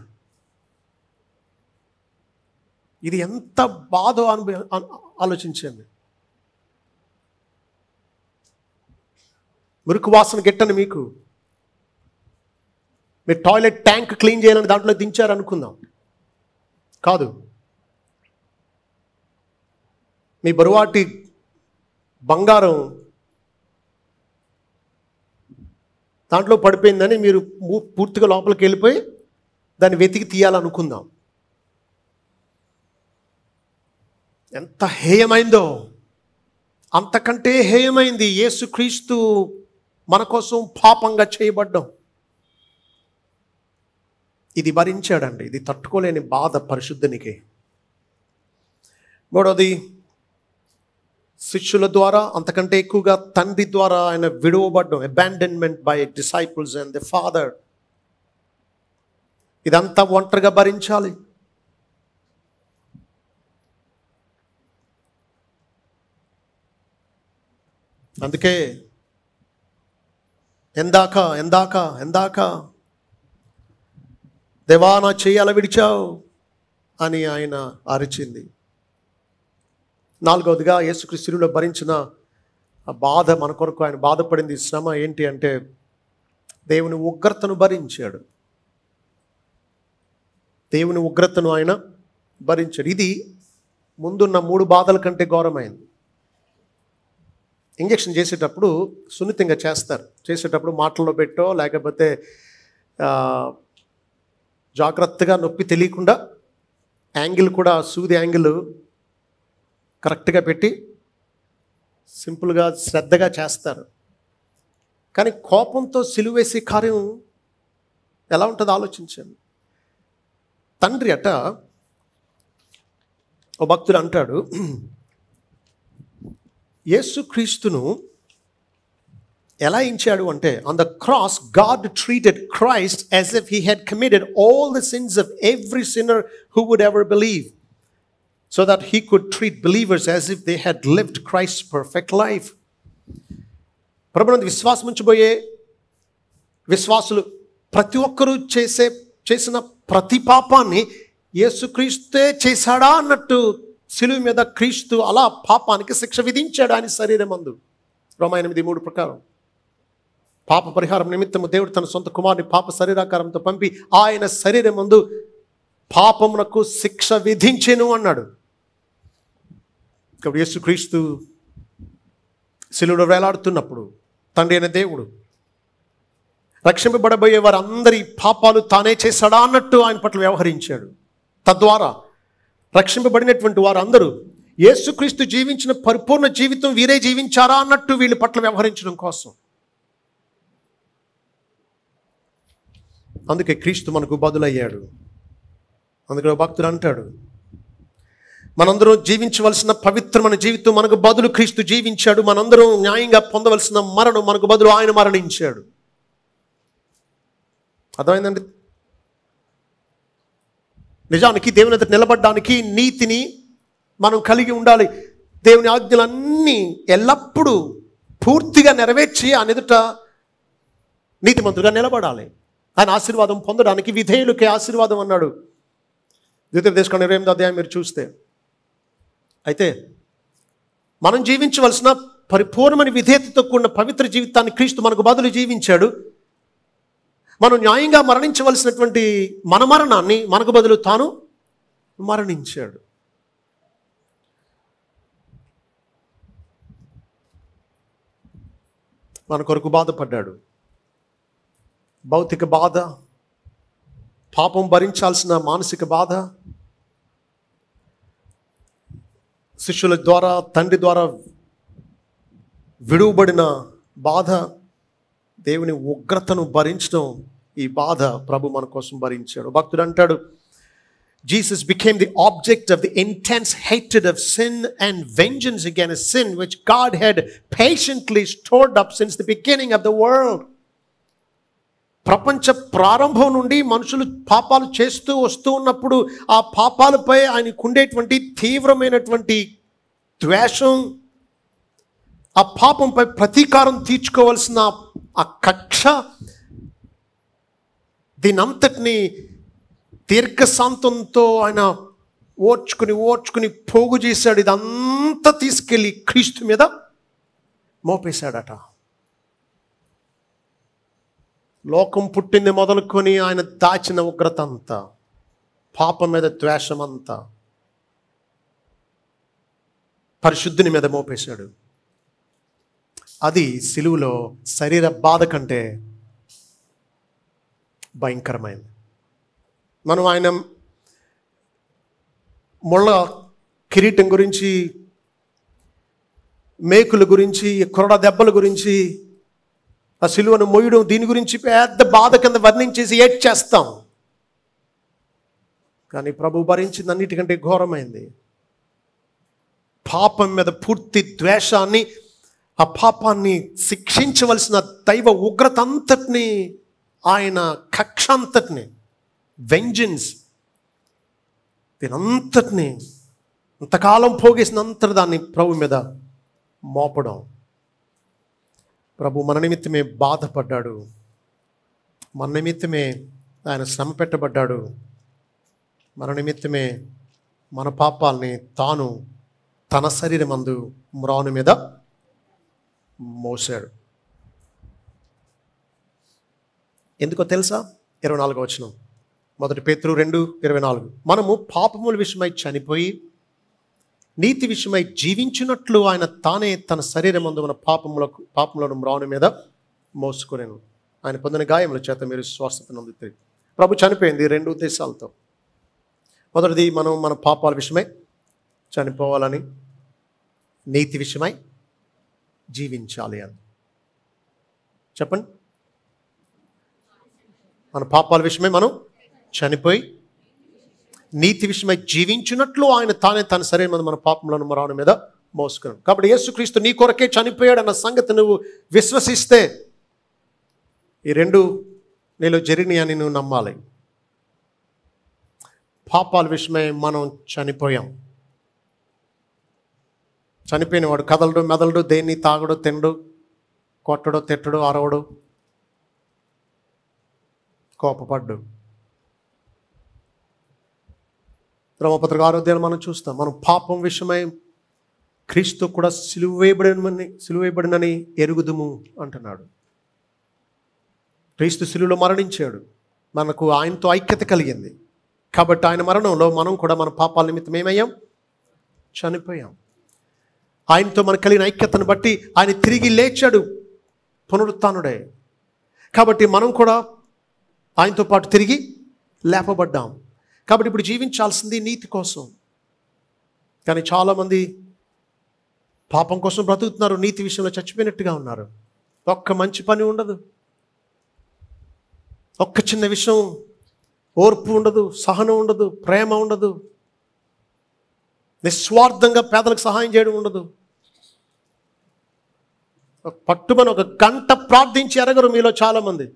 ఇది ఎంత బాధో ఆలోచించండి. మురికి వాసన గిట్టని మీకు, మీరు టాయిలెట్ ట్యాంక్ క్లీన్ చేయాలని దాంట్లో దించారనుకుందాం, కాదు. మీ బరువాటి బంగారం దాంట్లో పడిపోయిందని మీరు పూర్తిగా లోపలికి వెళ్ళిపోయి దాన్ని వెతికి తీయాలనుకుందాం. ఎంత హేయమైందో, అంతకంటే హేయమైంది యేసుక్రీస్తు మన కోసం పాపంగా చేయబడ్డం. ఇది భరించాడండి. ఇది తట్టుకోలేని బాధ పరిశుద్ధనికి. మూడవది, శిష్యుల ద్వారా, అంతకంటే ఎక్కువగా తండ్రి ద్వారా ఆయన విడువబడ్డం, abandonment by disciples and the father. ఇదంతా ఒంటరిగా భరించాలి. అందుకే ఎందాక ఎందాక ఎందాక దేవా నా చెయ్యాల విడిచావు అని ఆయన అరిచింది. నాలుగవదిగా, యేసుక్రీస్తులో భరించిన ఆ బాధ, మన కొరకు ఆయన బాధపడింది శ్రమ ఏంటి అంటే దేవుని ఉగ్రతను భరించాడు. దేవుని ఉగ్రతను ఆయన భరించాడు. ఇది ముందున్న 3 బాధల కంటే ఘోరమైంది. ఇంజెక్షన్ చేసేటప్పుడు సున్నితంగా చేస్తారు. చేసేటప్పుడు మాటల్లో పెట్టో లేకపోతే జాగ్రత్తగా నొప్పి తెలియకుండా యాంగిల్ కూడా, సూది యాంగిల్ కరెక్ట్గా పెట్టి సింపుల్గా శ్రద్ధగా చేస్తారు. కానీ కోపంతో సిలువేసే కార్యం ఎలా ఉంటుందో ఆలోచించండి. తండ్రి అట, ఓ భక్తుడు అంటాడు, యేసుక్రీస్తును ఎలా ఇచ్చాడు అంటే, on the cross God treated Christ as if he had committed all the sins of every sinner who would ever believe, so that he could treat believers as if they had lived Christ's perfect life. ప్రభునందు విశ్వాసం ఉంచబోయే విశ్వాసులు ప్రతి ఒక్కరూ చేసిన ప్రతి పాపాన్ని యేసుక్రీస్తే చేశాడా అన్నట్టు సిలువ మీద క్రీస్తు అలా పాపానికి శిక్ష విధించాడు ఆయన శరీరమందు. రోమా 8:3 ప్రకారం పాప పరిహారం నిమిత్తము దేవుడు తన సొంత కుమారుని పాప శరీరాకారంతో పంపి ఆయన శరీరమందు పాపమునకు శిక్ష విధించెను అన్నాడు. కాబట్టి యేసుక్రీస్తు శిలువలో వేలాడుతున్నప్పుడు తండ్రి అయిన దేవుడు రక్షింపబడబోయే వారందరి పాపాలు తానే చేశాడా అన్నట్టు ఆయన పట్ల వ్యవహరించాడు. తద్వారా రక్షింపబడినటువంటి వారందరూ యేసుక్రీస్తు జీవించిన పరిపూర్ణ జీవితం వీరే జీవించారా అన్నట్టు వీళ్ళ పట్ల వ్యవహరించడం కోసం. అందుకే క్రీస్తు మనకు బదులయ్యాడు. అందుకే భక్తుడు అంటాడు, మనందరం జీవించవలసిన పవిత్రమైన జీవితం మనకు బదులు క్రీస్తు జీవించాడు. మనందరం న్యాయంగా పొందవలసిన మరణం మనకు బదులు ఆయన మరణించాడు. అర్థమైందండి? నిజానికి దేవుని ఎదుట నిలబడడానికి నీతిని మనం కలిగి ఉండాలి. దేవుని ఆజ్ఞలన్నీ ఎల్లప్పుడూ పూర్తిగా నెరవేర్చి ఆయన ఎదుట నీతిమంతుడుగా నిలబడాలి. ఆయన ఆశీర్వాదం పొందడానికి విధేయులకే ఆశీర్వాదం అన్నాడు. ద్వితీయోపదేశకాండం 28వ అధ్యాయం మీరు చూస్తే. అయితే మనం జీవించవలసిన పరిపూర్ణమైన విధేయతతో కూడిన పవిత్ర జీవితాన్ని క్రీస్తు మనకు బదులు జీవించాడు. మనం న్యాయంగా మరణించవలసినటువంటి మన మరణాన్ని మనకు బదులు తాను మరణించాడు. మన కొరకు బాధపడ్డాడు. భౌతిక బాధ, పాపం భరించాల్సిన మానసిక బాధ, శిష్యుల ద్వారా తండ్రి ద్వారా విడువబడిన బాధ, దేవుని ఉగ్రతను భరించడం, ఈ బాధ ప్రభు మన కోసం భరించాడు. భక్తుడు అంటాడు, Jesus became the object of the intense hatred of sin and vengeance against sin, which God had patiently stored up since the beginning of the world. ప్రపంచ ప్రారంభం నుండి మనుషులు పాపాలు చేస్తూ వస్తూ ఉన్నప్పుడు ఆ పాపాలపై ఆయనకు ఉండేటువంటి తీవ్రమైనటువంటి ద్వేషం, ఆ పాపంపై ప్రతీకారం తీర్చుకోవాల్సిన ఆ కక్ష, దీనంతటినీ దీర్ఘశాంతంతో ఆయన ఓర్చుకుని పోగు చేశాడు. ఇదంతా తీసుకెళ్ళి క్రీస్తు మీద మోపేశాడట. లోకం పుట్టింది మొదలుకొని ఆయన దాచిన ఉగ్రత అంతా, పాపం మీద ద్వేషం అంతా పరిశుద్ధుని మీద మోపేశాడు. అది సిలువలో శరీర బాధ కంటే భయంకరమైంది. మనం ఆయన ముళ్ళ కిరీటం గురించి, మేకుల గురించి, కొరడ దెబ్బల గురించి, ఆ సిలువను మోయడం, దీని గురించి పెద్ద బాధ కింద వర్ణించేసి ఏడ్చేస్తాం. కానీ ప్రభు భరించింది అన్నిటికంటే ఘోరమైంది. పాపం మీద పూర్తి ద్వేషాన్ని, ఆ పాపాన్ని శిక్షించవలసిన దైవ ఉగ్రత అంతటిని, ఆయన కక్ష అంతటిని, వెంజన్స్, దీనంతటిని అంతకాలం పోగేసినంత దాన్ని ప్రభు మీద మోపడం. ప్రభు మన నిమిత్తమే బాధపడ్డాడు, మన నిమిత్తమే ఆయన శ్రమ పెట్టబడ్డాడు, మన నిమిత్తమే మన పాపాలని తాను తన శరీరమందు మ్రాను మీద మోసాడు. ఎందుకో తెలుసా? 24వ వచనం, 1 పేతురు 2:24, మనము పాపముల విషయమై చనిపోయి నీతి విషయమై జీవించినట్లు ఆయన తానే తన శరీరమందు మన పాపములను మ్రాను మీద మోసుకునేను. ఆయన పొందిన గాయముల చేత మీరు స్వస్థత నొందుతారు. ప్రభు చనిపోయింది 2 ఉద్దేశాలతో. మొదటిది, మనం మన పాపాల విషయమై చనిపోవాలని, నీతి విషయమై జీవించాలి అని. చెప్పండి. మన పాపాల విషయమై మనం చనిపోయి నీతి విషయమై జీవించినట్లు ఆయన తానే తన శరీరం మన పాపములను మ్రాను మీద మోసుకున్నాడు. కాబట్టి యేసుక్రీస్తు నీ కొరకే చనిపోయాడు అన్న సంగతి నువ్వు విశ్వసిస్తే ఈ 2 నీలో జరిగినాయి అని నువ్వు నమ్మాలి. పాపాల విషయమై మనం చనిపోయాం. చనిపోయిన వాడు కదలడు, మెదలడు, దేన్ని తాగడు, తినడు, కొట్టడు, తిట్టడు, అరవడు, కోపపడ్డు. రోమపత్రిక 6వ మనం చూస్తాం, మనం పాపం విషయమై క్రీస్తు కూడా సిలువేయబడినని ఎరుగుదుము అంటున్నాడు. క్రీస్తు సిలువలో మరణించాడు, మనకు ఆయనతో ఐక్యత కలిగింది. కాబట్టి ఆయన మరణంలో మనం కూడా మన పాపాల నిమిత్తం ఏమయ్యాం? చనిపోయాం. ఆయనతో మనకు కలిగిన ఐక్యతను బట్టి ఆయన తిరిగి లేచాడు, పునరుత్థానుడే. కాబట్టి మనం కూడా ఆయనతో పాటు తిరిగి లేపబడ్డాం. కాబట్టి ఇప్పుడు జీవించాల్సింది నీతి కోసం. కానీ చాలామంది పాపం కోసం బ్రతుకుతున్నారు, నీతి విషయంలో చచ్చిపోయినట్టుగా ఉన్నారు. ఒక్క మంచి పని ఉండదు, ఒక్క చిన్న విషయం ఓర్పు ఉండదు, సహనం ఉండదు, ప్రేమ ఉండదు, నిస్వార్థంగా పేదలకు సహాయం చేయడం ఉండదు. పట్టుమని 1 గంట ప్రార్థించి ఎరగరు మీలో చాలామంది.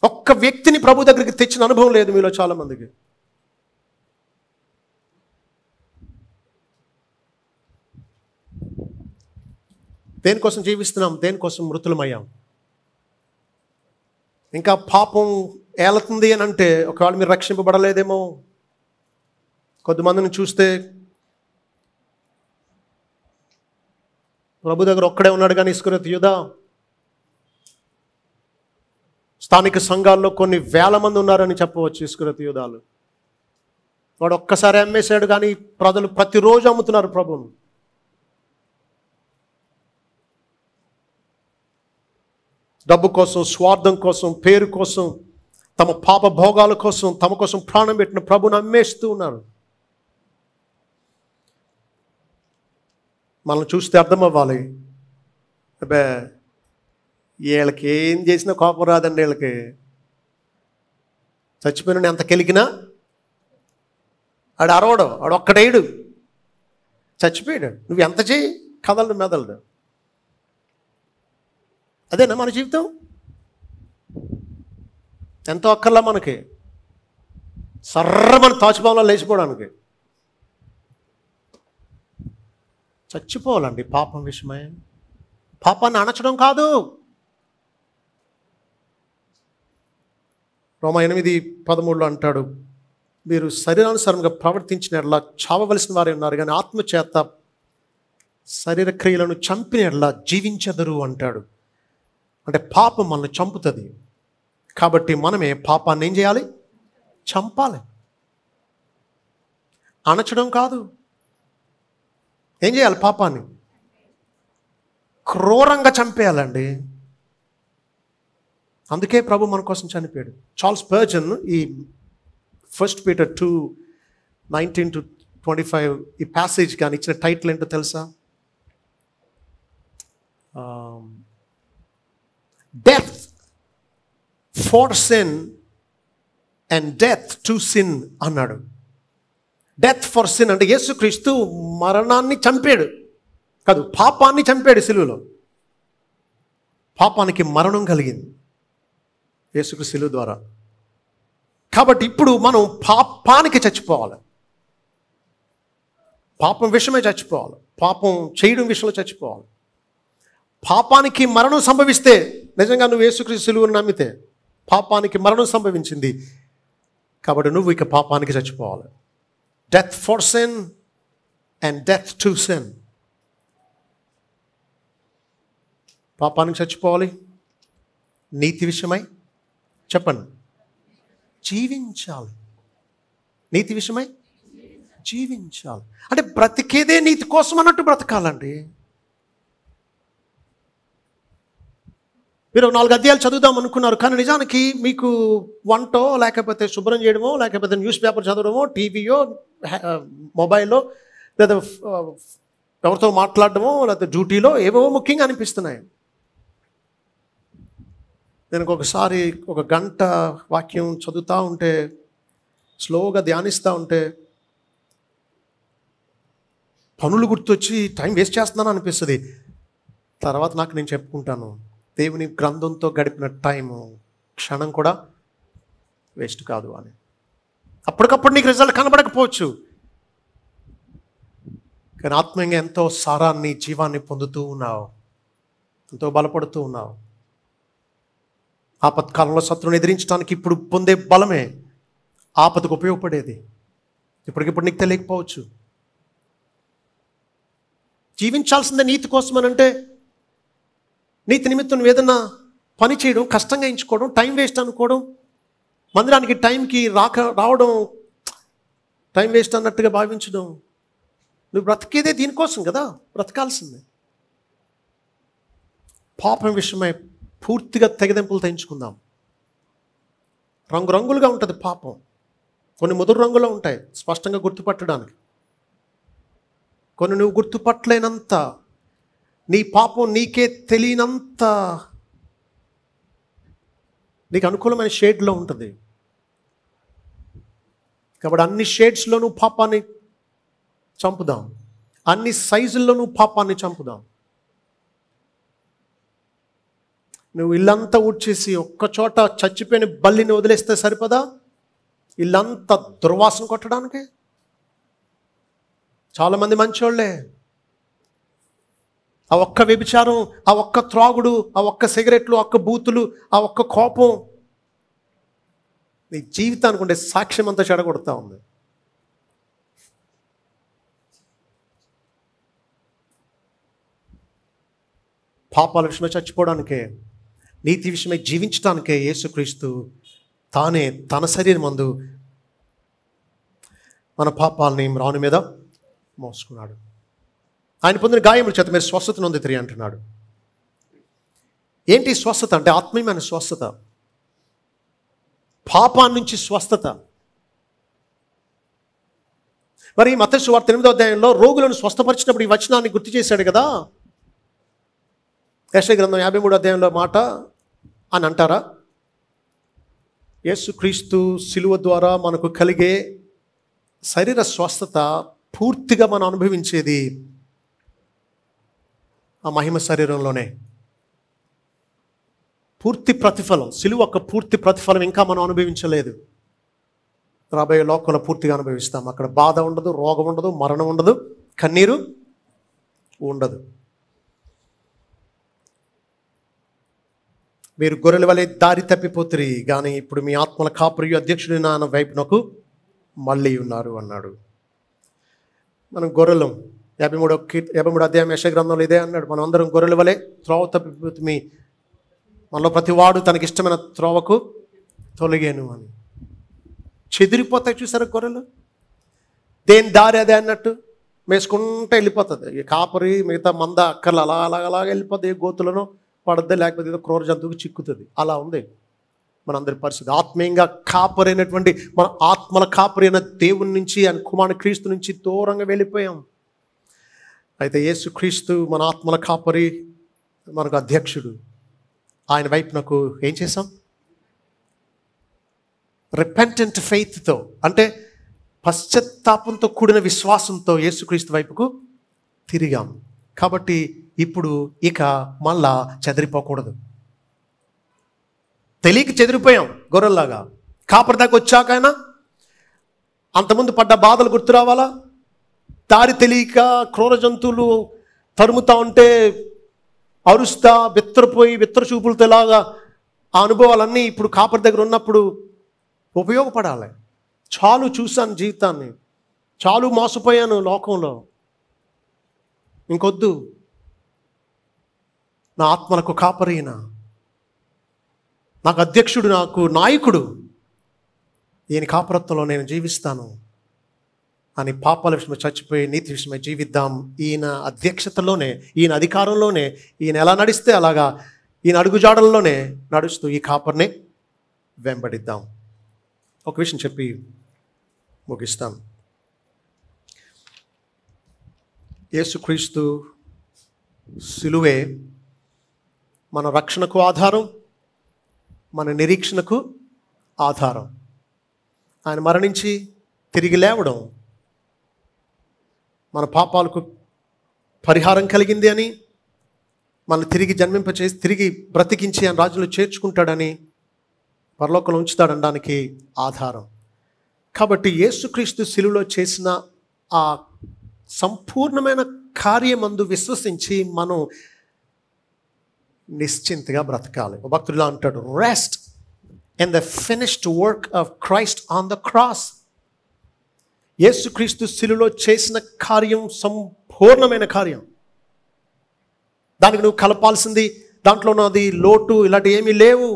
ఒక్క వ్యక్తిని ప్రభు దగ్గరికి తెచ్చిన అనుభవం లేదు మీలో చాలామందికి. దేనికోసం జీవిస్తున్నాం? దేనికోసం మృతులమయ్యాం? ఇంకా పాపం ఏలుతుంది అని అంటే ఒకవేళ మీరు రక్షింపబడలేదేమో. కొద్దిమందిని చూస్తే ప్రభు దగ్గర ఒక్కడే ఉన్నాడు కానీ ఇస్కరియోతు యూదా. స్థానిక సంఘాల్లో కొన్ని వేల మంది ఉన్నారని చెప్పవచ్చు ఇస్కరియోతు యూదాలు. వాడు ఒక్కసారి అమ్మేశాడు కానీ ప్రజలు ప్రతిరోజు అమ్ముతున్నారు ప్రభువును. డబ్బు కోసం, స్వార్థం కోసం, పేరు కోసం, తమ పాప భోగాల కోసం, తమ కోసం ప్రాణం పెట్టిన ప్రభుని అమ్మేస్తూ ఉన్నారు. మనం చూస్తే అర్థం అవ్వాలి, అబ్బే వీళ్ళకి ఏం చేసినా కోపం రాదండి. వీళ్ళకి చచ్చిపోయిన ఎంత కెలికినా ఆడు అరవడు, ఆడు ఒక్కడేడు, చచ్చిపోయాడు. నువ్వు ఎంత చేయి కదలడు మెదలడు. అదేనా మన జీవితం? ఎంతో అక్కర్లా మనకి, సర్రమని తాచుపాములో లేచిపోవడానికి. చచ్చిపోవాలండి పాపం విషయమై. పాపాన్ని అణచడం కాదు. రోమా 8:13 అంటాడు, మీరు శరీరానుసారంగా ప్రవర్తించిన ఎడల చావవలసిన వారే ఉన్నారు, కానీ ఆత్మచేత శరీర క్రియలను చంపిన ఎడల జీవించెదరు అంటాడు. అంటే పాపం మనల్ని చంపుతుంది. కాబట్టి మనమే పాపాన్ని ఏం చేయాలి? చంపాలి. అణచడం కాదు. ఏం చేయాలి? పాపాన్ని క్రూరంగా చంపేయాలండి. అందుకే ప్రభు మన కోసం చనిపోయాడు. చార్ల్స్ స్పర్జన్ ఈ 1 Peter 2:19-25 ఈ ప్యాసేజ్ కానీ ఇచ్చిన టైటిల్ ఏంటో తెలుసా? Death for sin and death to sin అన్నాడు. డెత్ ఫర్ సిన్ అంటే యేసుక్రీస్తు మరణాన్ని చంపాడు కాదు, పాపాన్ని చంపాడు సిలువలో. పాపానికి మరణం కలిగింది యేసుక్రీస్తు సిలువ ద్వారా. కాబట్టి ఇప్పుడు మనం పాపానికి చచ్చిపోవాలి. పాపం విషయమే చచ్చిపోవాలి. పాపం చేయడం విషయంలో చచ్చిపోవాలి. పాపానికి మరణం సంభవిస్తే, నిజంగా నువ్వు యేసుక్రీస్తు సిలువను నమ్మితే పాపానికి మరణం సంభవించింది. కాబట్టి నువ్వు ఇక పాపానికి చచ్చిపోవాలి. Death for sin and death to sin. పాపానికి చచ్చిపోవాలి. నీతి విషయమై చెప్పండి, జీవించాలి. నీతి విషయమై జీవించాలి అంటే బ్రతికేదే నీతి కోసం అన్నట్టు బ్రతకాలండి. మీరు 4 అధ్యాయాలు చదువుదాం అనుకున్నారు, కానీ నిజానికి మీకు వంటో లేకపోతే శుభ్రం చేయడమో లేకపోతే న్యూస్ పేపర్ చదవడమో టీవీయో మొబైల్లో లేదా ఎవరితో మాట్లాడడమో లేకపోతే డ్యూటీలో ఏవో ముఖ్యంగా అనిపిస్తున్నాయి. నేను ఒకసారి 1 గంట వాక్యం చదువుతూ ఉంటే, స్లోగా ధ్యానిస్తూ ఉంటే పనులు గుర్తొచ్చి టైం వేస్ట్ చేస్తున్నాను అనిపిస్తుంది. తర్వాత నాకు నేను చెప్పుకుంటాను, దేవుని గ్రంథంతో గడిపిన టైము క్షణం కూడా వేస్ట్ కాదు అని. అప్పటికప్పుడు నీకు రిజల్ట్ కనబడకపోవచ్చు, కానీ ఆత్మీయంగా ఎంతో సారాన్ని, జీవాన్ని పొందుతూ ఉన్నావు, ఎంతో బలపడుతూ ఉన్నావు. ఆపత్కాలంలో శత్రువుని ఎదిరించడానికి ఇప్పుడు పొందే బలమే ఆపదకు ఉపయోగపడేది. ఇప్పటికిప్పుడు నీకు తెలియకపోవచ్చు. జీవించాల్సిందే నీతి కోసమనంటే, నీతి నిమిత్తం నువ్వు ఏదన్నా పని చేయడం, కష్టంగా ఎంచుకోవడం, టైం వేస్ట్ అనుకోవడం, మందిరానికి టైంకి రావడం టైం వేస్ట్ అన్నట్టుగా భావించడం. నువ్వు బ్రతికేదే దీనికోసం కదా, బ్రతకాల్సిందే. పాపం విషయమై పూర్తిగా తెగదెంపులు తెంచుకుందాం. రంగురంగులుగా ఉంటుంది పాపం. కొన్ని ముదురు రంగులో ఉంటాయి స్పష్టంగా గుర్తుపట్టడానికి, కొన్ని నువ్వు గుర్తుపట్టలేనంత, నీ పాపం నీకే తెలియనంత నీకు అనుకూలమైన షేడ్లో ఉంటుంది. కాబట్టి అన్ని షేడ్స్లోనూ పాపాన్ని చంపుదాం, అన్ని సైజుల్లోనూ పాపాన్ని చంపుదాం. నువ్వు ఇల్లంతా ఊడ్చేసి ఒక్కచోట చచ్చిపోయిన బల్లిని వదిలేస్తే సరిపదా ఇల్లంతా దుర్వాసన కొట్టడానికి? చాలామంది మంచోళ్లే. ఆ ఒక్క వ్యభిచారం, ఆ ఒక్క త్రాగుడు, ఆ ఒక్క సిగరెట్లు, ఆ ఒక్క బూతులు, ఆ ఒక్క కోపం నీ జీవితానికి ఉండే సాక్ష్యం అంతా చెడగొడతా ఉంది. పాపాల విషయమై చచ్చిపోవడానికే, నీతి విషయమై జీవించడానికే యేసుక్రీస్తు తానే తన శరీరం మందు మన పాపాలని రాను మీద మోసుకున్నాడు. ఆయన పొందిన గాయముల చేత మీరు స్వస్థత నొందితిరి అంటున్నాడు. ఏంటి స్వస్థత అంటే? ఆత్మీయమైన స్వస్థత, పాపాన్ని నుంచి స్వస్థత. మరి మత్తయి సువార్త 8వ అధ్యాయంలో రోగులను స్వస్థపరిచినప్పుడు ఈ వచనాన్ని గుర్తు చేశాడు కదా. యెషయా గ్రంథం 53వ అధ్యాయంలో మాట అని అంటారా? యేసుక్రీస్తు శిలువ ద్వారా మనకు కలిగే శరీర స్వస్థత పూర్తిగా మనం అనుభవించేది ఆ మహిమ శరీరంలోనే. పూర్తి ప్రతిఫలం, శిలువ యొక్క పూర్తి ప్రతిఫలం ఇంకా మనం అనుభవించలేదు. రాబోయే లోకంలో పూర్తిగా అనుభవిస్తాం. అక్కడ బాధ ఉండదు, రోగం ఉండదు, మరణం ఉండదు, కన్నీరు ఉండదు. మీరు గొర్రెల వలె దారి తప్పిపోతురి, కానీ ఇప్పుడు మీ ఆత్మల కాపురి అధ్యక్షుడి నాన్న వైపునకు మళ్ళీ ఉన్నారు అన్నాడు. మనం గొర్రెలం. 53వ అధ్యాయం యెషయా గ్రంథంలో ఇదే అన్నాడు. మనం అందరం గొర్రెల వలె త్రోవ తప్పిపోతుంది, మనలో ప్రతివాడు తనకిష్టమైన త్రోవకు తొలగాను అని. చెదిరిపోతాయి చూసారా గొర్రెలు? దేని దారి అదే అన్నట్టు వేసుకుంటే వెళ్ళిపోతుంది. ఈ కాపరి మిగతా మంద అక్కర్లు అలా అలాగ వెళ్ళిపోతుంది. ఏ గోతులను పడద్దు, లేకపోతే ఏదో క్రూర జంతువుకి చిక్కుతుంది. అలా ఉంది మనందరి పరిస్థితి. ఆత్మీయంగా కాపరైనటువంటి మన ఆత్మల కాపరైన దేవుని నుంచి, ఆయన కుమారుని క్రీస్తు నుంచి దూరంగా వెళ్ళిపోయాం. అయితే యేసుక్రీస్తు మన ఆత్మల కాపరి, మనకు అధ్యక్షుడు. ఆయన వైపునకు ఏం చేసాం? రిపెంటెంట్ ఫెయిత్తో, అంటే పశ్చాత్తాపంతో కూడిన విశ్వాసంతో యేసుక్రీస్తు వైపుకు తిరిగాం. కాబట్టి ఇప్పుడు ఇక మళ్ళా చెదిరిపోకూడదు. తెలియక చెదిరిపోయాం గొర్రెల్లాగా. కాపరి దాకా వచ్చాకైనా అంతకుముందు పడ్డ బాధలు గుర్తు రావాలా? దారి తెలియక క్రూర జంతువులు తరుముతా ఉంటే అరుస్తా బిత్తరపోయి బిత్తర చూపులతో ఇలాగా ఆ అనుభవాలన్నీ ఇప్పుడు కాపరి దగ్గర ఉన్నప్పుడు ఉపయోగపడాలి. చాలు చూశాను జీవితాన్ని, చాలు మోసపోయాను లోకంలో, ఇంకొద్దు. నా ఆత్మలకు కాపరైన నాకు అధ్యక్షుడు, నాకు నాయకుడు, ఈయన కాపరత్వంలో నేను జీవిస్తాను అని పాపాల విషయమై చచ్చిపోయి నీతి విషయమై జీవిద్దాం. ఈయన అధ్యక్షతలోనే, ఈయన అధికారంలోనే, ఈయన ఎలా నడిస్తే అలాగా ఈయన అడుగుజాడల్లోనే నడుస్తూ ఈ కాపర్ని వెంబడిద్దాం. ఒక విషయం చెప్పి ముగిస్తాం. యేసుక్రీస్తు సిలువే మన రక్షణకు ఆధారం, మన నిరీక్షణకు ఆధారం. ఆయన మరణించి తిరిగి లేవడం మన పాపాలకు పరిహారం కలిగింది అని, మన తిరిగి జన్మింపచేసి తిరిగి బ్రతికించి ఆయన రాజ్యంలో చేర్చుకుంటాడని, పరలోకంలో ఉంచుతాడనడానికి ఆధారం. కాబట్టి యేసుక్రీస్తు శిలువలో చేసిన ఆ సంపూర్ణమైన కార్యమందు విశ్వసించి మనం నిశ్చింతగా బ్రతకాలి. భక్తుడిలా అంటాడు, rest in the finished work of Christ on the cross. యేసుక్రీస్తు శిలువలో చేసిన కార్యం సంపూర్ణమైన కార్యం. దానికి నువ్వు కలపాల్సింది, దాంట్లో ఉన్నది లోటు ఇలాంటి ఏమీ లేవు.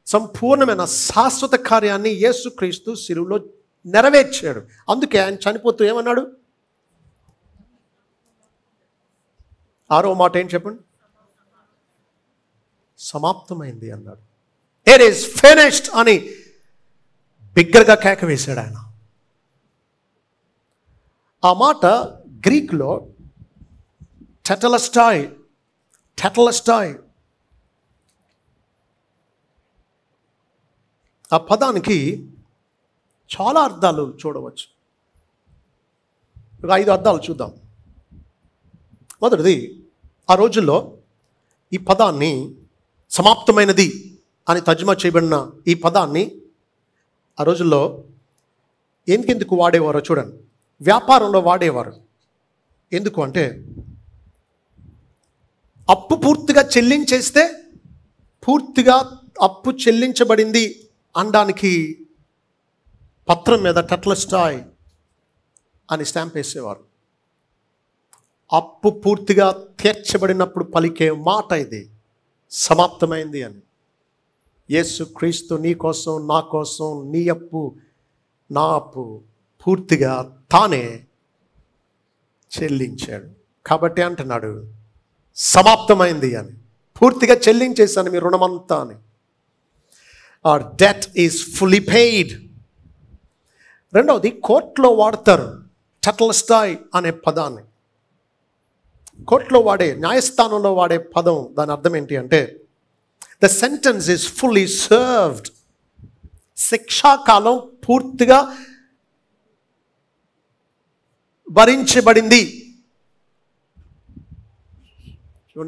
సంపూర్ణమైన శాశ్వత కార్యాన్ని యేసుక్రీస్తు శిలువలో నెరవేర్చాడు. అందుకే ఆయన చనిపోతూ ఏమన్నాడు? 6వ మాట ఏం చెప్పండి? సమాప్తమైంది అన్నాడు. ఇట్ ఈస్ ఫినిష్డ్ అని బిగ్గరగా కేక వేశాడు ఆయన. ఆ మాట గ్రీక్లో టెటలస్టాయ్. ఆ పదానికి చాలా అర్థాలు చూడవచ్చు. ఒక 5 అర్థాలు చూద్దాం. మొదటిది, ఆ రోజుల్లో ఈ పదాన్ని సమాప్తమైనది అని తర్జుమా చేయబడిన ఈ పదాన్ని ఆ రోజుల్లో ఎందుకెందుకు వాడేవారో చూడండి. వ్యాపారంలో వాడేవారు. ఎందుకు అంటే, అప్పు పూర్తిగా చెల్లించేస్తే పూర్తిగా అప్పు చెల్లించబడింది అనడానికి పత్రం మీద టెట్లస్టాయ్ అని స్టాంప్ వేసేవారు. అప్పు పూర్తిగా తీర్చబడినప్పుడు పలికే మాట ఇది, సమాప్తమైంది అని. యేసుక్రీస్తు నీ కోసం, నా కోసం, నీ అప్పు, నా అప్పు పూర్తిగా తానే చెల్లించాడు. కాబట్టి అంటున్నాడు సమాప్తమైంది అని. పూర్తిగా చెల్లించేశాను మీ రుణమంతా అని. Our debt is fully paid. రెండవది కోర్టులో వాడతారు టెటెల్స్టాయ్ అనే పదాన్ని. కోర్టులో వాడే, న్యాయస్థానంలో వాడే పదం, దాని అర్థం ఏంటి అంటే the sentence is fully served. శిక్షాకాలం పూర్తిగా భరించబడింది.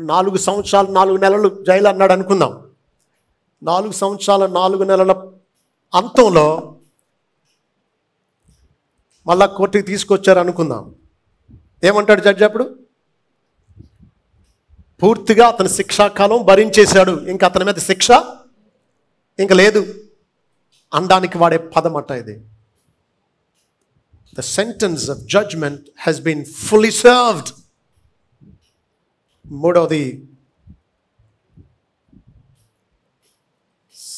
4 సంవత్సరాలు 4 నెలలు జైలు అన్నాడు అనుకుందాం. 4 సంవత్సరాల 4 నెలల అంతంలో మళ్ళా కోర్టుకి తీసుకొచ్చారు అనుకుందాం. ఏమంటాడు జడ్జి అప్పుడు? పూర్తిగా అతని శిక్షాకాలం భరించేశాడు, ఇంకా అతని మీద శిక్ష ఇంకా లేదు అనడానికి వాడే పదం అట ఇది. The sentence of judgment has been fully served. మూడవది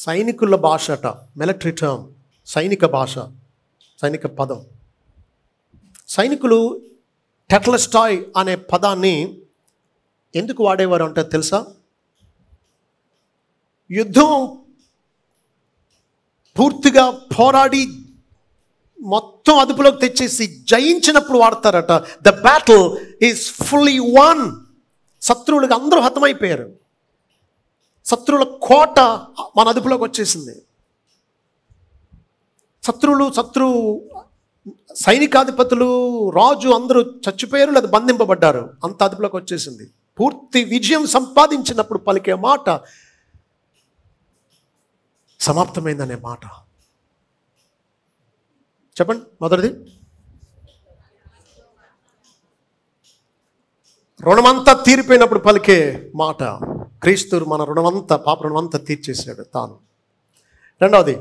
సైనికుల భాష అట, మిలిటరీ టర్మ్, సైనిక భాష, సైనిక పదం. సైనికులు టెటెల్స్టాయ్ అనే పదాన్ని ఎందుకు వాడేవారు అంటే తెలుసా? యుద్ధం పూర్తిగా పోరాడి మొత్తం అదుపులోకి తెచ్చేసి జయించినప్పుడు వాడతారట. The battle is fully one. శత్రువులకు అందరూ హతమైపోయారు, శత్రువుల కోట మన అదుపులోకి వచ్చేసింది. శత్రు సైనికాధిపతులు, రాజు అందరూ చచ్చిపోయారు లేదా బంధింపబడ్డారు, అంత అదుపులోకి వచ్చేసింది. పూర్తి విజయం సంపాదించినప్పుడు పలికే మాట సమాప్తమైందనే మాట. చెప్పండి. మొదటిది రుణమంతా తీరిపోయినప్పుడు పలికే మాట. క్రీస్తు మన రుణమంతా, పాప రుణమంతా తీర్చేశాడు తాను. రెండవది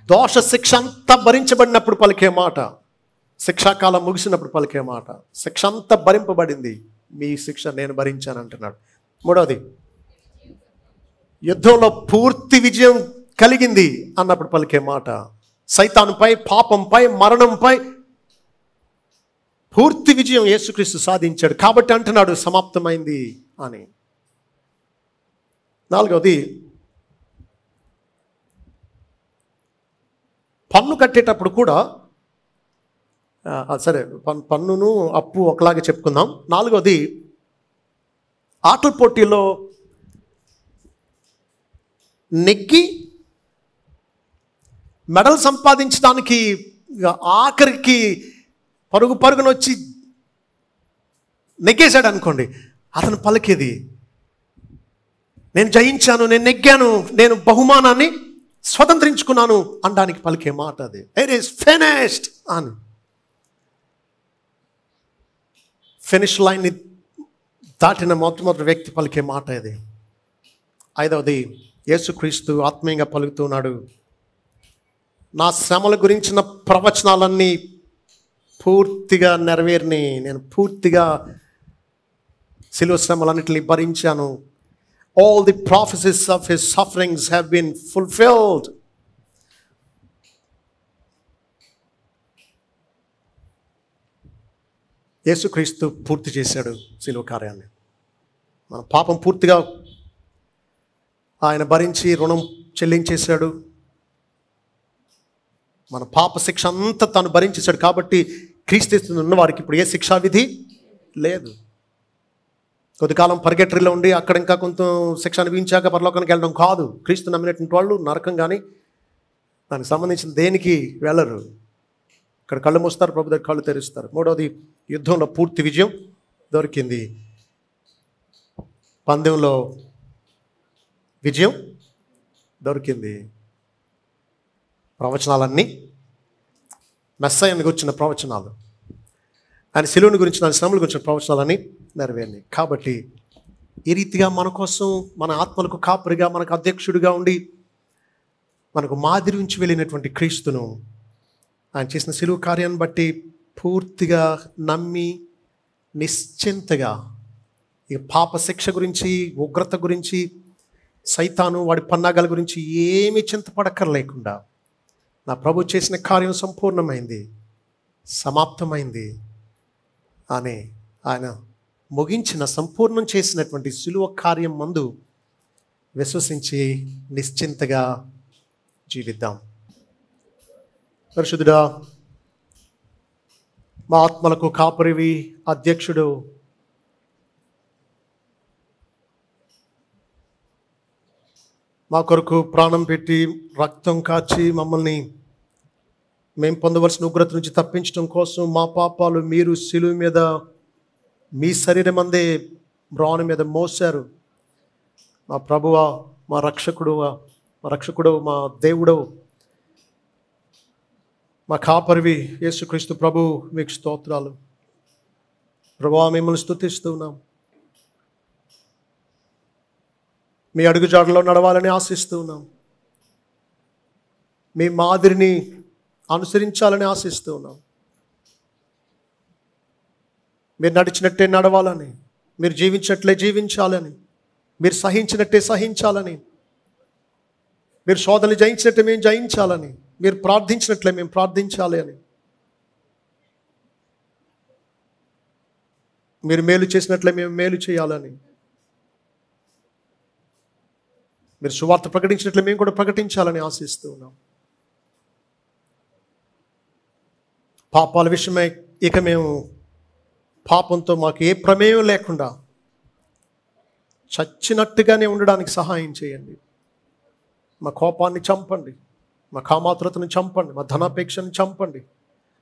దోష శిక్ష అంతా భరించబడినప్పుడు పలికే మాట. శిక్షాకాలం ముగిసినప్పుడు పలికే మాట. శిక్ష అంతా భరింపబడింది, మీ శిక్ష నేను భరించాను అంటున్నాడు. మూడవది యుద్ధంలో పూర్తి విజయం కలిగింది అన్నప్పుడు పలికే మాట. సైతానుపై, పాపంపై, మరణంపై పూర్తి విజయం యేసుక్రీస్తు సాధించాడు కాబట్టి అంటున్నాడు సమాప్తమైంది అని. నాలుగవది పన్ను కట్టేటప్పుడు కూడా, సరే పన్నును అప్పు ఒకలాగే చెప్పుకుందాం. నాలుగవది ఆటల పోటీలో నెగ్గి మెడల్ సంపాదించడానికి ఆఖరికి పరుగున వచ్చి నెగ్గేశాడు అనుకోండి, అతను పలికేది నేను జయించాను, నేను నెగ్గాను, నేను బహుమానాన్ని స్వతంత్రించుకున్నాను అనడానికి పలికే మాట అది. ఇట్ ఈస్ ఫినిష్డ్ అని. ఫినిష్ లైన్ని దాటిన మొట్టమొదటి వ్యక్తి పలికే మాట ఇది. ఐదవది యేసుక్రీస్తు ఆత్మీయంగా పలుకుతున్నాడు, నా శ్రమల గురించిన ప్రవచనాలన్నీ పూర్తిగా నెరవేరిని, నేను పూర్తిగా శిలువ శ్రమలన్నింటినీ భరించాను. All the prophecies of his sufferings have been fulfilled. యేసుక్రీస్తు పూర్తి చేశాడు శిలువ కార్యాన్ని. మన పాపం పూర్తిగా ఆయన భరించి రుణం చెల్లించేశాడు. మన పాప శిక్ష అంతా తను భరించేశాడు కాబట్టి క్రీస్తు ఉన్న వారికి ఇప్పుడు ఏ శిక్షా విధి లేదు. కొద్దికాలం పరిగెట్టరిలో ఉండి అక్కడ ఇంకా కొంత శిక్ష అనుభవించాక పరలోకానికి వెళ్ళడం కాదు. క్రీస్తు నమ్మినటువంటి వాళ్ళు నరకం కానీ దానికి సంబంధించిన దేనికి వెళ్ళరు. ఇక్కడ కళ్ళు మూస్తారు, ప్రభు దగ్గర కళ్ళు తెరుస్తారు. మూడవది యుద్ధంలో పూర్తి విజయం దొరికింది, పందెంలో విజయం దొరికింది. ప్రవచనాలన్నీ మెస్సయ్యను గురించిన ప్రవచనాలు, ఆయన శిలువను గురించి, ఆయన శ్రమల గురించిన ప్రవచనాలన్నీ నెరవేరినాయి. కాబట్టి ఈ రీతిగా మన కోసం, మన ఆత్మలకు కాపరిగా, మనకు అధ్యక్షుడిగా ఉండి మనకు మాదిరి ఉంచి వెళ్ళినటువంటి క్రీస్తును ఆయన చేసిన శిలువ కార్యాన్ని బట్టి పూర్తిగా నమ్మి నిశ్చింతగా ఈ పాప శిక్ష గురించి, ఉగ్రత గురించి, సైతాను వాడి పన్నాగాల గురించి ఏమీ చింతపడక్కర్లేకుండా నా ప్రభు చేసిన కార్యం సంపూర్ణమైంది, సమాప్తమైంది అని ఆయన ముగించిన సంపూర్ణం చేసినటువంటి శిలువ కార్యం మందు విశ్వసించి నిశ్చింతగా జీవిద్దాం. పరిశుద్ధుడా, మా ఆత్మలకు కాపరివి, అధ్యక్షుడు, మా కొరకు ప్రాణం పెట్టి రక్తం కాచి మమ్మల్ని మేము పొందవలసిన ఉగ్రత నుంచి తప్పించడం కోసం మా పాపాలు మీరు శిలువ మీద మీ శరీరం అందే మ్రాను మీద మోసారు. మా ప్రభువా, మా రక్షకుడు, మా దేవుడవు, మా కాపరివి యేసుక్రీస్తు ప్రభు, మీకు స్తోత్రాలు. ప్రభువా, మిమ్మల్ని స్తుతిస్తూ ఉన్నాం. మీ అడుగుజాడలో నడవాలని ఆశిస్తూ ఉన్నాం. మీ మాదిరిని అనుసరించాలని ఆశిస్తూ ఉన్నాం. మీరు నడిచినట్టే నడవాలని, మీరు జీవించినట్లే జీవించాలని, మీరు సహించినట్టే సహించాలని, మీరు శోధనలు జయించినట్టే మేము జయించాలని, మీరు ప్రార్థించినట్లే మేము ప్రార్థించాలి అని, మీరు మేలు చేసినట్లే మేము మేలు చేయాలని, మీరు సువార్త ప్రకటించినట్లే మేము కూడా ప్రకటించాలని ఆశిస్తూ ఉన్నాం. పాపాల విషయమై ఇక మేము పాపంతో మాకు ఏ ప్రమేయం లేకుండా చచ్చినట్టుగానే ఉండడానికి సహాయం చేయండి. మా కోపాన్ని చంపండి, మా కామాతురతను చంపండి, మా ధనాపేక్షను చంపండి,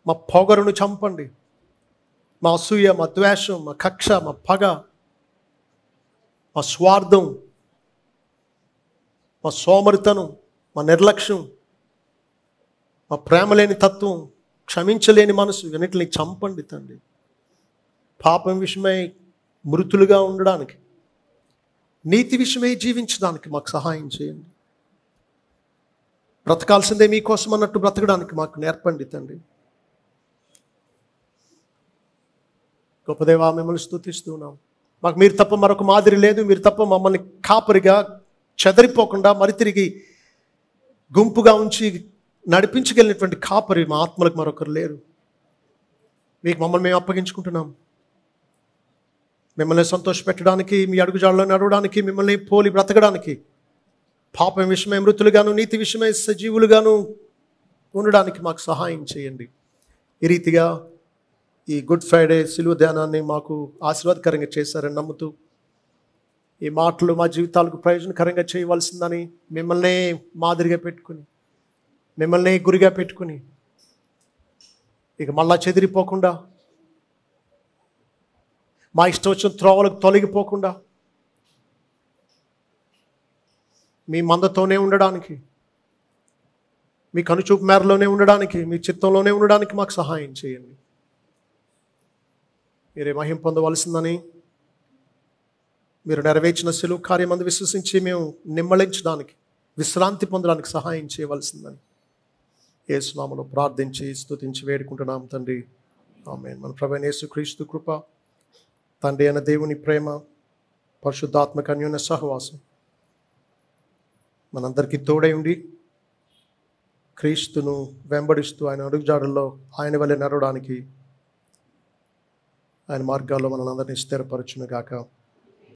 మా పొగరును చంపండి, మా అసూయ, మా ద్వేషం, మా కక్ష, మా పగ, మా స్వార్థం, మా సోమరితనం, మా నిర్లక్ష్యం, మా ప్రేమ లేని తత్వం, క్షమించలేని మనసు, ఇవన్నిటిని చంపండి తండ్రి. పాపం విషయమై మృతులుగా ఉండడానికి, నీతి విషయమై జీవించడానికి మాకు సహాయం చేయండి. బ్రతకాల్సిందే మీకోసం అన్నట్టు బ్రతకడానికి మాకు నేర్పండి తండ్రి. గొప్ప దేవా, మిమ్మల్ని స్తుతిస్తున్నాం. మాకు మీరు తప్ప మరొక మాదిరి లేదు. మీరు తప్ప మమ్మల్ని కాపరిగా చెదరిపోకుండా మరి తిరిగి గుంపుగా ఉంచి నడిపించగలిగినటువంటి కాపరి మా ఆత్మలకు మరొకరు లేరు. మీకు మమ్మల్ని మేము అప్పగించుకుంటున్నాం. మిమ్మల్ని సంతోషపెట్టడానికి, మీ అడుగుజాడలో నడవడానికి, మిమ్మల్ని పోలి బ్రతకడానికి, పాపం విషయమై మృతులుగాను, నీతి విషయమై సజీవులుగాను ఉండడానికి మాకు సహాయం చేయండి. ఈ రీతిగా ఈ గుడ్ ఫ్రైడే శిలువ ధ్యానాన్ని మాకు ఆశీర్వాదకరంగా చేశారని నమ్ముతూ, ఈ మాటలు మా జీవితాలకు ప్రయోజనకరంగా చేయవలసిందని మిమ్మల్నే మాదిరిగా పెట్టుకుని, మిమ్మల్ని గురిగా పెట్టుకుని, ఇక మళ్ళా చెదిరిపోకుండా, మా ఇష్టం వచ్చిన త్రోవలకు తొలగిపోకుండా, మీ మందతోనే ఉండడానికి, మీ కనుచూపు మేరలోనే ఉండడానికి, మీ చిత్తంలోనే ఉండడానికి మాకు సహాయం చేయండి. మీరే మహిమ పొందవలసిందని, మీరు నెరవేర్చిన శిలువ కార్యమందు విశ్వసించి మేము నిమ్మళించడానికి, విశ్రాంతి పొందడానికి సహాయం చేయవలసిందని యేసు నామములో ప్రార్థించి స్తుతించి వేడుకుంటున్నాం తండ్రి. ఆమేన్. మన ప్రభువైన యేసుక్రీస్తు కృప, తండ్రి అయిన దేవుని ప్రేమ, పరిశుద్ధాత్మక అన్యోన్య సహవాసం మనందరికీ తోడై ఉండి, క్రీస్తును వెంబడిస్తూ ఆయన అడుగుజాడల్లో ఆయన వలె నడవడానికి, ఆయన మార్గాల్లో మనందరినీ స్థిరపరచును గాక.